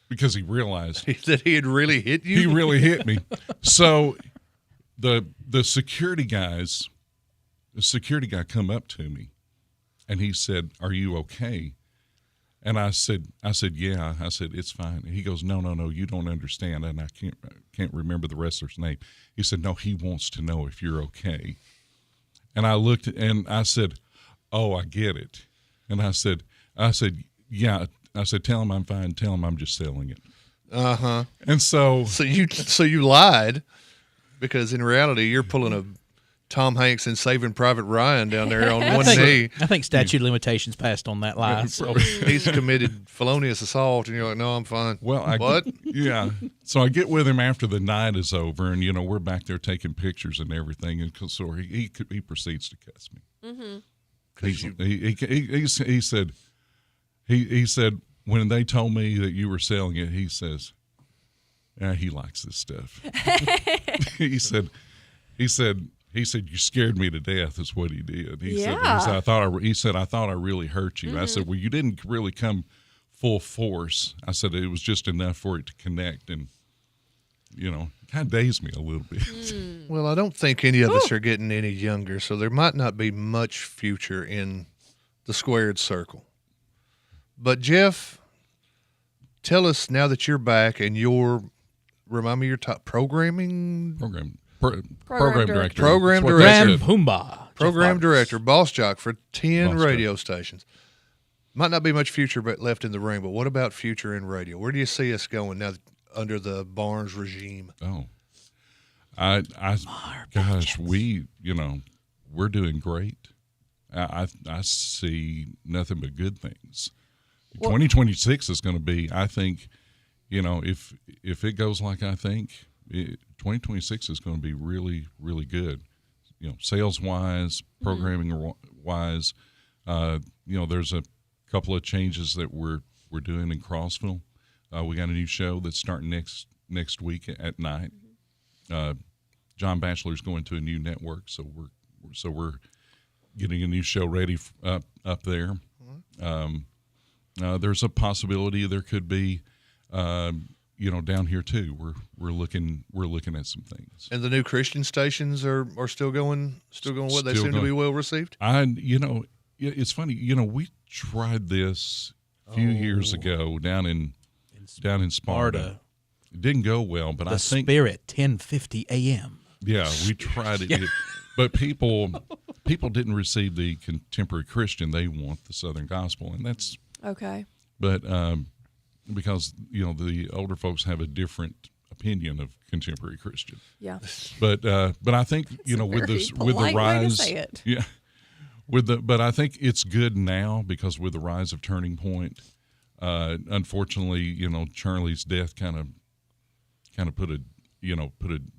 because he realized that he had really hit you. He really hit me. So the security guy come up to me, and he said, "Are you okay?" And I said, yeah. I said, it's fine. And he goes, no, you don't understand. And I can't remember the wrestler's name. He said, no, he wants to know if you're okay. And I looked and I said, oh, I get it. And I said, yeah. I said, tell him I'm fine. Tell him I'm just selling it. Uh-huh. And so you lied, because in reality you're pulling a Tom Hanks and Saving Private Ryan down there on one knee. I think statute of limitations passed on that lie. So. He's committed felonious assault, and you're like, no, I'm fine. Well, what? Yeah. So I get with him after the night is over, and we're back there taking pictures and everything, and so he proceeds to cuss me. He said when they told me that you were selling it, he says, he likes this stuff. He said. He said, you scared me to death is what he did. He said, I thought I really hurt you. I said, well, you didn't really come full force. I said, it was just enough for it to connect, and, it kind of dazed me a little bit. Well, I don't think any of us are getting any younger, so there might not be much future in the squared circle. But Jeff, tell us now that you're back and remind me your top Program director. Program director, boss jock for 10 radio stations. Might not be much future left in the ring, but what about future in radio? Where do you see us going now under the Barnes regime? Oh, gosh, we're doing great. I see nothing but good things. 2026 is going to be, I think, if it goes like I think, 2026 is going to be really, really good. Sales wise, programming wise. There's a couple of changes that we're doing in Crossville. We got a new show that's starting next week at night. John Batchelor's going to a new network, so we're getting a new show ready up there. There's a possibility there could be. Down here too, we're looking at some things. And the new Christian stations are still going well. They seem to be well received. It's funny. We tried this a few years ago down in Sparta. It didn't go well, but I think Spirit 10:50 a.m. Yeah, we tried it, but people didn't receive the contemporary Christian. They want the Southern Gospel, and that's okay. But because the older folks have a different opinion of contemporary Christian. Yeah. But I think with the rise, but I think it's good now because with the rise of Turning Point, unfortunately, Charlie's death kind of put a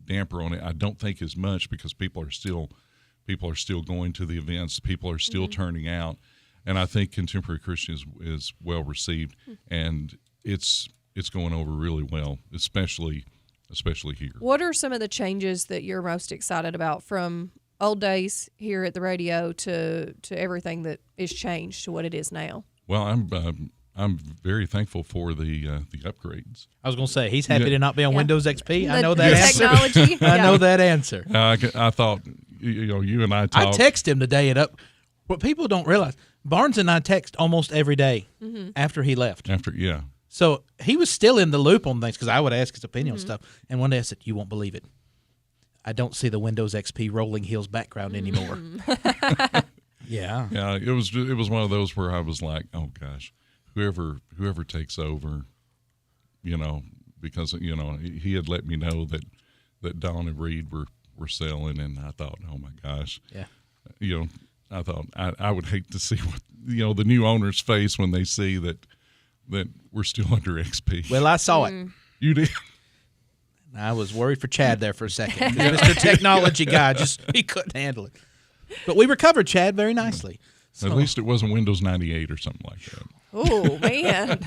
damper on it. I don't think as much because people are still People are still going to the events. People are still turning out, and I think Contemporary Christian is well received, and it's going over really well, especially here. What are some of the changes that you're most excited about from old days here at the radio to everything that is changed to what it is now? Well, I'm very thankful for the upgrades. I was going to say, he's happy to not be on Windows XP. I The know that answer. technology. I know that answer. I thought, you and I talked. I text him today at up. What people don't realize, Barnes and I text almost every day after he left. Yeah. So he was still in the loop on things because I would ask his opinion on stuff. And one day I said, "You won't believe it. I don't see the Windows XP Rolling Hills background anymore." Yeah. Yeah, it was one of those where I was like, oh gosh, whoever takes over, because he had let me know that Dawn and Reed were selling, and I thought, oh my gosh, yeah, I thought I would hate to see what the new owner's face when they see that we're still under XP. Well, I saw it. You did. I was worried for Chad there for a second. Mr. Technology guy, he couldn't handle it. But we recovered Chad very nicely. So. At least it wasn't Windows 98 or something like that. Oh, man.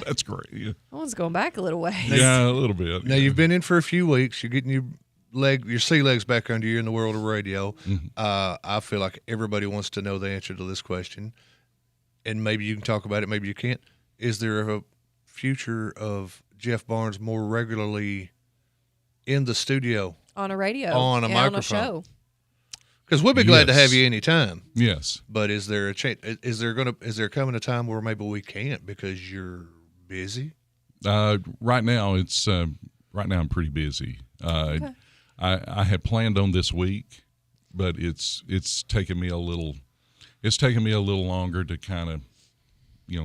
That's great. Yeah. That one's going back a little ways. Yeah, a little bit. Now, you've been in for a few weeks. You're getting your sea legs back under you in the world of radio. I feel like everybody wants to know the answer to this question. And maybe you can talk about it, maybe you can't. Is there a future of Jeff Barnes more regularly in the studio? On a radio. On a microphone. On a show. Because we'd be glad to have you anytime. Yes. But is there a change? Is there coming a time where maybe we can't because you're busy? Right now I'm pretty busy. Okay. I had planned on this week, but it's taken me a little longer to kind of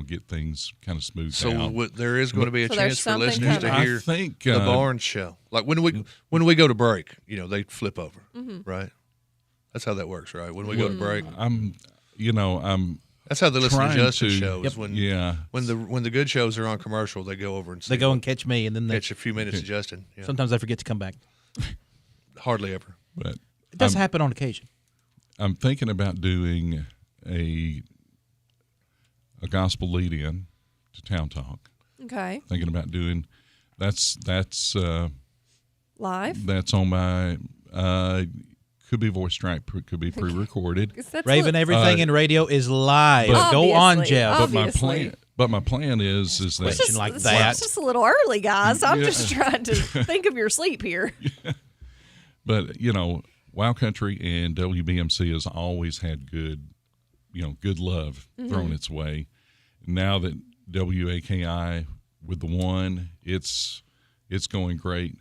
get things kind of smoothed out. So there is going to be a chance for listeners to hear the Barnes show. Like when we go to break, they flip over, right? That's how that works, right? When we go to break, that's how they listen to Justin's shows. When the good shows are on commercial, they go over and they go and catch me, and then they catch a few minutes of Justin. Yeah. Sometimes I forget to come back. Hardly ever, but it does happen on occasion. I'm thinking about doing a gospel lead-in to Town Talk. Okay. Thinking about doing that's live. That's on my could be voice track, could be pre-recorded. Raven, everything in radio is live. Go on, Jeff. But my plan is that question like that. It's just a little early, guys. I'm just trying to think of your sleep here. Yeah. But Wild Country and WBMC has always had good love thrown its way. Now that WAKI with the one, it's going great.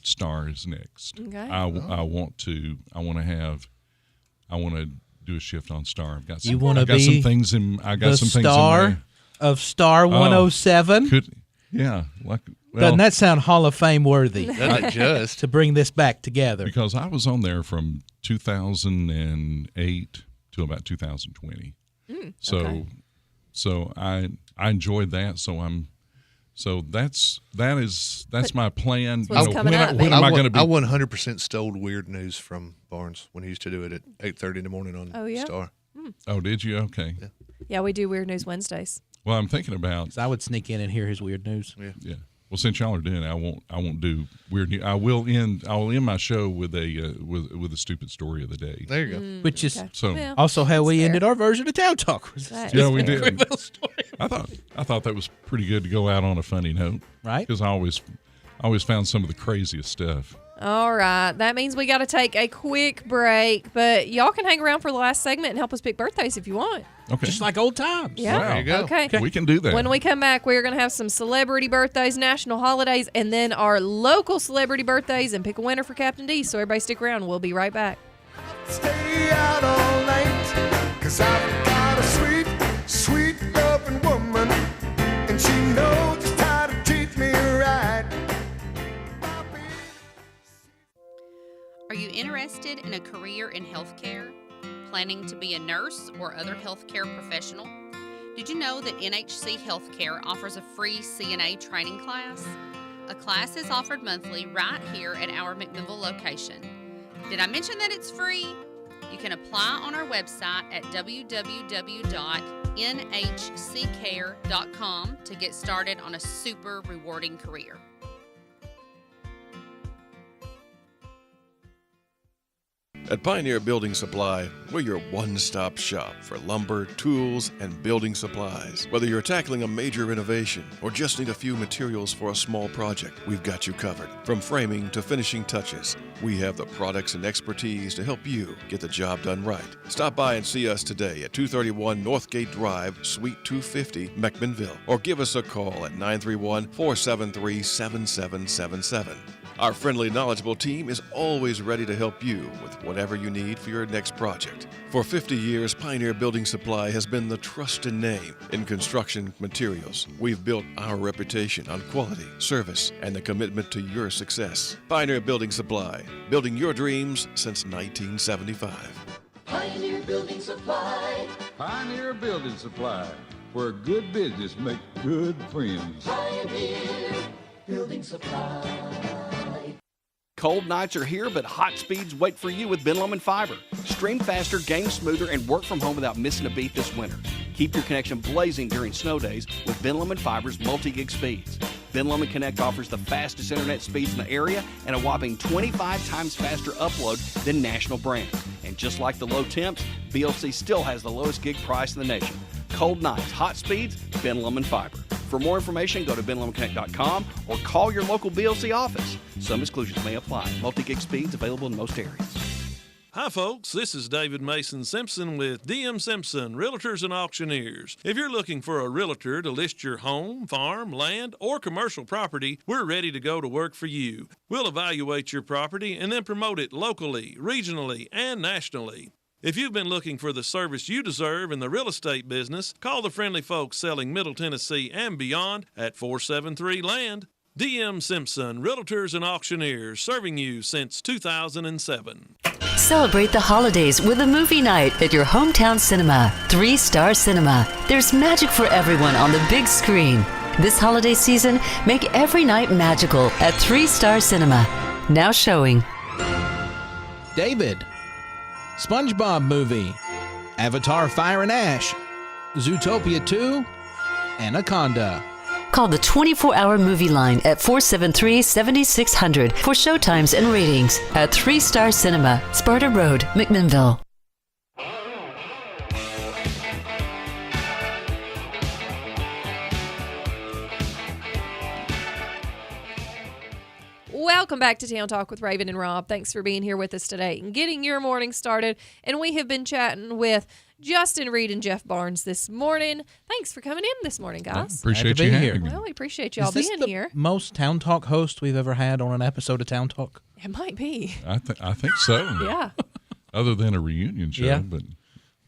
Star is next. Okay. I want to do a shift on Star. I've got some. You want to be some things in. I got the some things star in there. Of Star 107. Doesn't that sound Hall of Fame worthy? Not just to bring this back together. Because I was on there from 2008 to about 2020. So I enjoyed that. So that's my plan. What's coming up, when am I going to be? I 100% stole weird news from Barnes when he used to do it at 8:30 in the morning on Star. Oh, did you? Okay. Yeah, we do Weird News Wednesdays. Well, I'm thinking about. I would sneak in and hear his weird news. Yeah. Well, since y'all are doing it, I won't do weird news. I'll end my show with a stupid story of the day. There you go. Which is so also how we ended our version of Town Talk. Yeah, we did. I thought that was pretty good to go out on a funny note, right? Because I always found some of the craziest stuff. All right. That means we got to take a quick break, but y'all can hang around for the last segment and help us pick birthdays if you want. Okay. Just like old times. Yeah. Wow. There you go. Okay. We can do that. When we come back, we're going to have some celebrity birthdays, national holidays, and then our local celebrity birthdays and pick a winner for Captain D. So everybody stick around. We'll be right back. Stay out all night, 'cause I've got a sweet, sweet loving woman, and she knows just how to treat me right. Are you interested in a career in healthcare? Planning to be a nurse or other healthcare professional? Did you know that NHC Healthcare offers a free CNA training class? A class is offered monthly right here at our McMinnville location. Did I mention that it's free? You can apply on our website at www.nhccare.com to get started on a super rewarding career. At Pioneer Building Supply, we're your one-stop shop for lumber, tools, and building supplies. Whether you're tackling a major renovation or just need a few materials for a small project, we've got you covered. From framing to finishing touches, we have the products and expertise to help you get the job done right. Stop by and see us today at 231 Northgate Drive, Suite 250, McMinnville, or give us a call at 931-473-7777. Our friendly, knowledgeable team is always ready to help you with whatever you need for your next project. For 50 years, Pioneer Building Supply has been the trusted name in construction materials. We've built our reputation on quality, service, and the commitment to your success. Pioneer Building Supply, building your dreams since 1975. Pioneer Building Supply. Pioneer Building Supply, where good business makes good friends. Pioneer Building Supply. Cold nights are here, but hot speeds wait for you with Ben Lomond Fiber. Stream faster, game smoother, and work from home without missing a beat this winter. Keep your connection blazing during snow days with Ben Lomond Fiber's multi-gig speeds. Ben Lomond Connect offers the fastest internet speeds in the area and a whopping 25 times faster upload than national brands. And just like the low temps, BLC still has the lowest gig price in the nation. Cold nights, hot speeds, Ben Lomond Fiber. For more information, go to benlomondconnect.com or call your local BLC office. Some exclusions may apply. Multi-gig speeds available in most areas. Hi, folks. This is David Mason Simpson with DM Simpson, Realtors and Auctioneers. If you're looking for a realtor to list your home, farm, land, or commercial property, we're ready to go to work for you. We'll evaluate your property and then promote it locally, regionally, and nationally. If you've been looking for the service you deserve in the real estate business, call the friendly folks selling Middle Tennessee and beyond at 473-LAND. DM Simpson, Realtors and Auctioneers, serving you since 2007. Celebrate the holidays with a movie night at your hometown cinema, 3 Star Cinema. There's magic for everyone on the big screen. This holiday season, make every night magical at 3 Star Cinema. Now showing. David, SpongeBob movie, Avatar Fire and Ash, Zootopia 2, Anaconda. Call the 24-hour movie line at 473-7600 for showtimes and ratings at 3 Star Cinema, Sparta Road, McMinnville. Welcome back to Town Talk with Raven and Rob. Thanks for being here with us today and getting your morning started. And we have been chatting with Justin Reed and Jeff Barnes this morning. Thanks for coming in this morning, guys. Appreciate you having me. Well, we appreciate y'all Is this being the here. most Town Talk host we've ever had on an episode of Town Talk? It might be. I think so. Yeah. Other than a reunion show, Yeah. but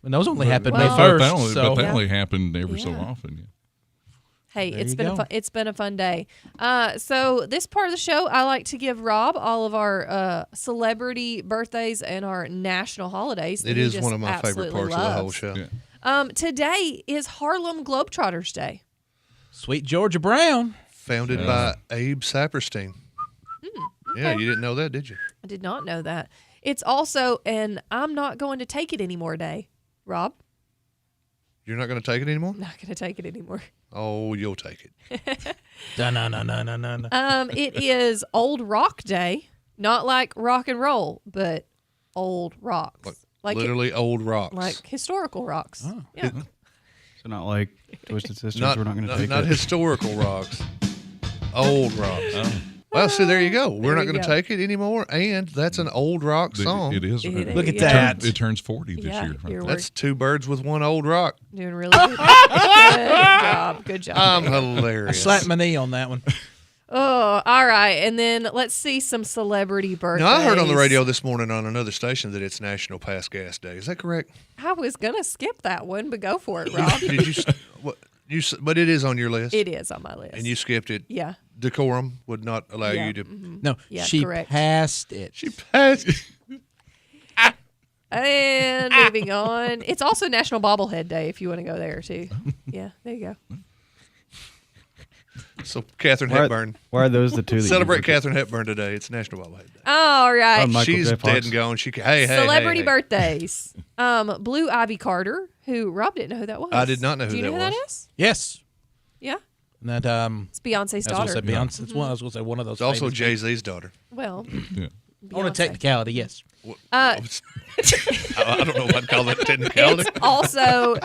those only happened May But 1st. that only happened every so often. Yeah. Hey, There it's you been go. it's been a fun day. So this part of the show, I like to give Rob all of our celebrity birthdays and our national holidays. that It he is just one of my favorite absolutely parts of the whole loves. show. Today is Harlem Globetrotters Day. Sweet Georgia Brown. Founded by Abe Saperstein. Yeah, you didn't know that, did you? I did not know that. It's also an I'm not going to take it anymore day. Rob? You're not going to take it anymore? Not going to take it anymore. Oh, you'll take it. It is Old Rock Day. Not like rock and roll, but old rocks. Like literally old rocks. Like historical rocks. Yeah. So not like Twisted Sisters. Not, we're not going to not, take not it. historical rocks. Old rocks. Well, see, there you go. We're There not you going to go. take it anymore, and that's an old rock song. It is. Look at that. It turns 40 this Yeah, year. you're That's 2 birds with 1 old rock. Doing really good. Good job. Good job. I'm Dave. I hilarious. slapped my knee on that one. Oh, all right. And then let's see some celebrity birthdays. Now, I heard on the radio this morning on another station that it's National Pass Gas Day. Is that correct? I was going to skip that one, but go for it, Rob. Did you? But it is on your list. It is on my list. And you skipped it. Yeah. Decorum would not allow Yeah. you to. No, Yeah, she correct. passed it. She passed. And moving on. It's also National Bobblehead Day if you want to go there, too. Yeah, there you go. So Katharine Why are- Hepburn. why are those the two that you Celebrate look at? Katharine Hepburn today. It's National Bobblehead Day. All right. Michael She's J. dead Fox. and gone. Celebrity hey. birthdays. Blue Ivy Carter, who Rob didn't know who that was. I did not know who Do you that know who was. that is? Yes. Yeah. And that It's Beyonce's I was daughter. gonna say Beyonce. It's one. I was going to say one of those. It's also famous Jay Z's daughter. Well, Yeah. people. On a technicality, yes. I don't know what I'd call that technicality. it's also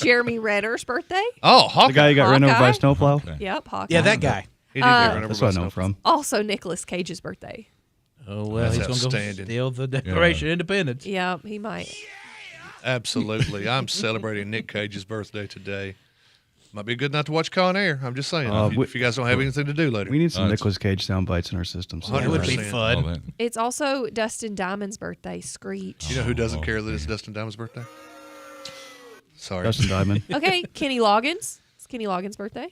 Jeremy Renner's birthday. Oh, Hawkeye. The guy who got run over by a Hawkeye? snowplow? Yep, Hawkeye. Yeah, that guy. He did get run over That's by what I know him snowfall. from. Also Nicolas Cage's birthday. Oh well, That's he's going to go outstanding. steal the Declaration of Independence. Yep, he might. Absolutely. I'm celebrating Nick Cage's birthday today. Might be good not to watch Con Air. I'm just saying. If you guys don't have anything to do later. We need some Nicolas Cage sound bites in our system. So That would be 100%. fun. It's also Dustin Diamond's birthday, Screech. You know who doesn't care that it's Dustin Diamond's birthday? Sorry. Dustin Diamond. Okay, Kenny Loggins. It's Kenny Loggins' birthday.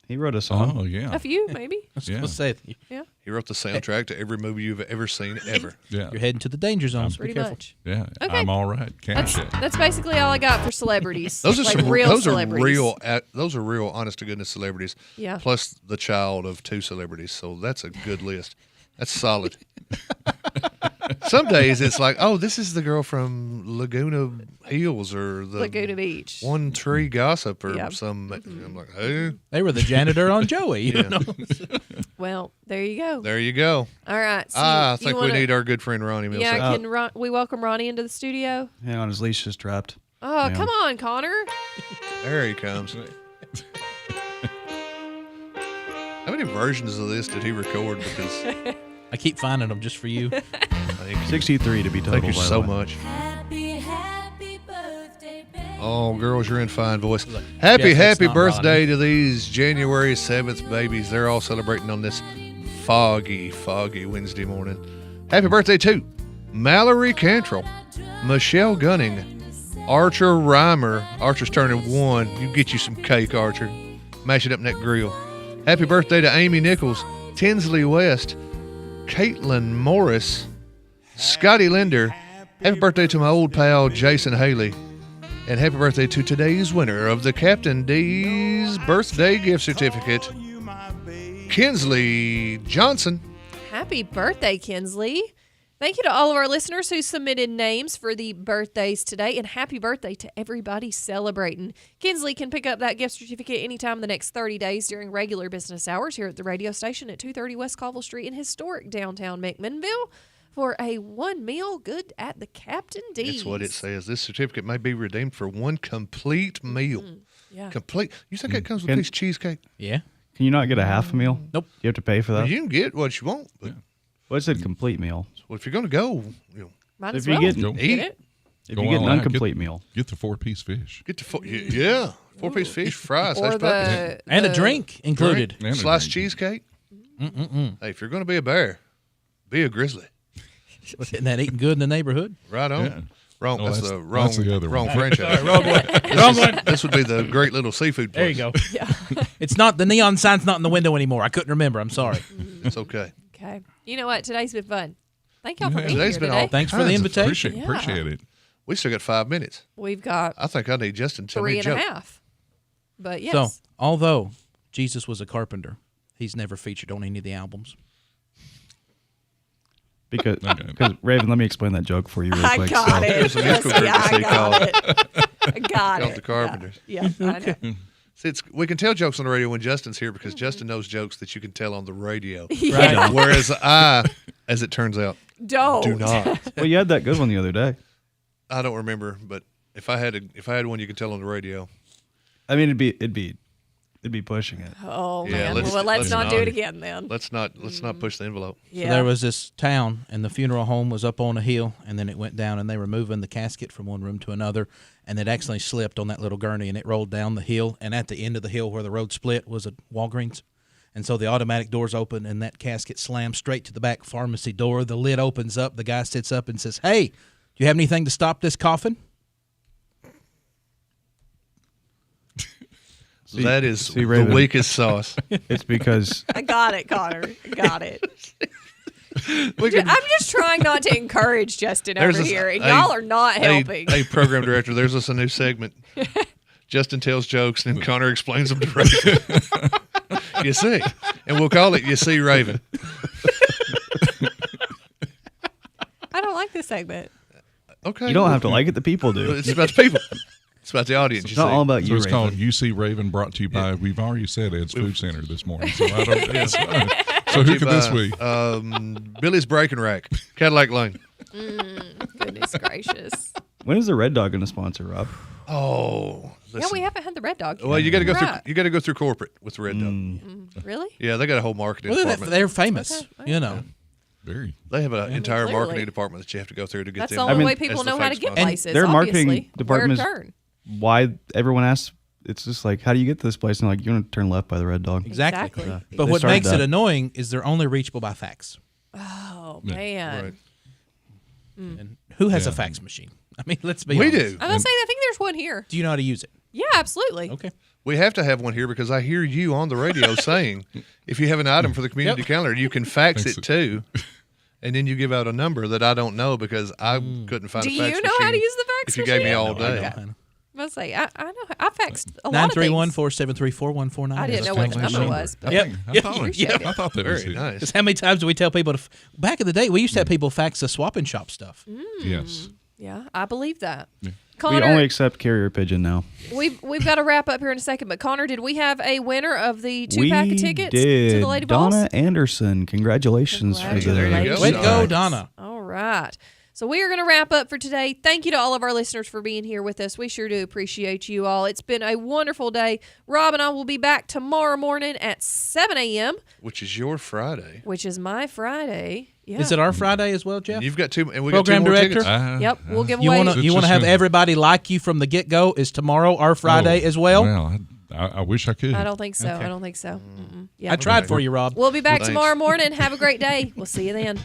He wrote a song. Oh, yeah. A few, maybe. Yeah. Let's say Yeah, He wrote the soundtrack to every movie you've ever seen, ever. Yeah. you're heading to the danger zone. So be pretty careful. much. Yeah. Okay. I'm all right. Cash it. That's basically all I got for celebrities. Those are like some real those celebrities. those are real honest to goodness celebrities. Yeah. Plus the child of two celebrities. So that's a good list. That's solid. Some days it's like, oh, this is the girl from Laguna Hills or the Laguna Beach. One Tree Gossip or Yeah. some. I'm like, who? They were the janitor on Joey. You Yeah. know? Well, there you go. There you go. All right. So I you think wanna, we need our good friend Ronnie Mills. Yeah, can we welcome Ronnie into the studio? Hang on, his leash just dropped. Oh, Yeah. come on, Connor. There he comes. How many versions of this did he record? Because I keep finding them just for you. 63 to be total. thank you by the so way. much. Happy birthday, baby. Oh, girls, you're in fine voice. Happy Yes, it's not birthday Ronnie. to these January 7th babies. They're all celebrating on this foggy Wednesday morning. Happy birthday to Mallory Cantrell, Michelle Gunning, Archer Reimer. Archer's turning 1. You get you some cake, Archer. Mash it up in that grill. Happy birthday to Amy Nichols, Tinsley West, Caitlin Morris, Scotty Linder. Happy birthday to my old pal Jason Haley. And happy birthday to today's winner of the Captain D's birthday gift certificate, Kinsley Johnson. Happy birthday, Kinsley. Thank you to all of our listeners who submitted names for the birthdays today, and happy birthday to everybody celebrating. Kinsley can pick up that gift certificate anytime in the next 30 days during regular business hours here at the radio station at 230 West Colville Street in historic downtown McMinnville for a one meal good at the Captain D's. That's what it says. This certificate may be redeemed for one complete meal. Yeah. Complete. You think that comes with a piece of cheesecake? Yeah. Can you not get a half a meal? Nope. You have to pay for that? Well, you can get what you want, but Well, it said complete meal. well, if you're going to go, Might If as you well get- eat. it. If Go you get an online, incomplete meal. Get the 4-piece fish. Get the yeah, 4-piece fish, fries, Or hash puppies, And a drink included. And a sliced drink. cheesecake. Mm-mm-mm. Hey, if you're going to be a bear, be a grizzly. Isn't that eating good in the neighborhood? Right on. Yeah. Wrong. No, that's that's- the wrong. that's the other wrong one. franchise. Wrong one. Wrong one. This would be the Great Little Seafood There you Place. go. It's not the neon sign's not in the window anymore. I couldn't remember. I'm sorry. It's okay. Okay. You know what? Today's been fun. Thank y'all for Yeah. being Today's here been today. all Thanks for the kinds of invitation. Appreciate it. We still got 5 minutes. We've got I think I need Justin to tell me 3 a and a joke. half. But yes. So, although Jesus was a carpenter, he's never featured on any of the albums. Because Raven, let me explain that joke for you real I quick. got it. There's a musical group Yeah, that I they got call it. I got Called it. the Carpenters. Yeah, I know. See, we can tell jokes on the radio when Justin's here because Justin knows jokes that you can tell on the radio. Yeah. Right. Whereas I, as it turns out, Don't. do not. Well, you had that good one the other day. I don't remember, but if I had one you could tell on the radio, I mean, it'd be pushing it. Oh, Yeah, man. let's- Well, let's let's not do not. it again then. let's not push the envelope. Yeah. So there was this town, and the funeral home was up on a hill, and then it went down, and they were moving the casket from one room to another, and it accidentally slipped on that little gurney, and it rolled down the hill, and at the end of the hill where the road split was a Walgreens. And so the automatic doors open, and that casket slams straight to the back pharmacy door. The lid opens up. The guy sits up and says, "Hey, do you have anything to stop this coffin?" That is the Raven, weakest sauce. It's because I got it, Connor. I got it. We can- I'm just trying not to encourage Justin There's over this- here, and hey, y'all are not helping. Hey, program director, there's us a new segment. Justin tells jokes, and then Connor explains them to radio. You see, and we'll call it You See Raven. I don't like this segment. Okay. You don't have to like it. The people do. It's about the people. It's about the audience. It's not all about So you, it's Raven. called UC Raven, brought to you by, we've already said Ed's Food Center this morning. So I don't. Yes. So who could this be? Billy's Breaking Rack, Cadillac Lane. Goodness gracious. When is the Red Dog going to sponsor, Rob? Oh, Yeah, we haven't had the Red Dog yet. well, you got to go Right. through. You got to go through corporate with the Red Dog. Really? Yeah, they got a whole marketing Well, department. they're famous, you know. Very. They have an entire Clearly. marketing department that you have to go through to get That's them. the only way people know how to get places. Their marketing obviously. department Where is to turn. why everyone asks. It's just like, how do you get to this place? And like, you're going to turn left by the Red Dog. Exactly. Yeah. But They what started makes that. it annoying is they're only reachable by fax. Oh, Yeah. man. Right. And who has Yeah. a fax machine? I mean, let's be We honest. do. I'm going to say, I think there's one here. Do you know how to use it? Yeah, absolutely. Okay. We have to have one here because I hear you on the radio saying if you have an item for the community calendar, you can fax it too. And then you give out a number that I don't know because I couldn't find Do a fax you machine. know how to use the fax If you gave me machine? all I day. know. I'm going to say, I know. I faxed a lot of things. 931-473-4149. I didn't know what the number was. But Yep. I thought, Appreciate it. I thought that was Very it. nice. Because how many times do we tell people to back in the day, we used to have people fax the swap and shop stuff. Yes. Yeah, I believe that. We Connor, only accept carrier pigeon now. we've got to wrap up here in a second. But Connor, did we have a winner of the We 2-pack of tickets did. to the Lady Donna Balls? Congratulations. Congratulations for the. There you go. Way to go, Donna. All right. So we are going to wrap up for today. Thank you to all of our listeners for being here with us. We sure do appreciate you all. It's been a wonderful day. Rob and I will be back tomorrow morning at 7 a.m., Which is your Friday. which is my Friday. Yeah. Is it our Friday as well, Jeff? You've got two, and we Program got two more director? tickets. Yep, we'll give You away. want to have everybody like you from the get go? Is tomorrow our Friday as well? Well, I wish I could. I don't think so. Okay. I don't think so. Mm-mm. Yeah. I tried for you, Rob. We'll be back Thanks. tomorrow morning. Have a great day. We'll see you then.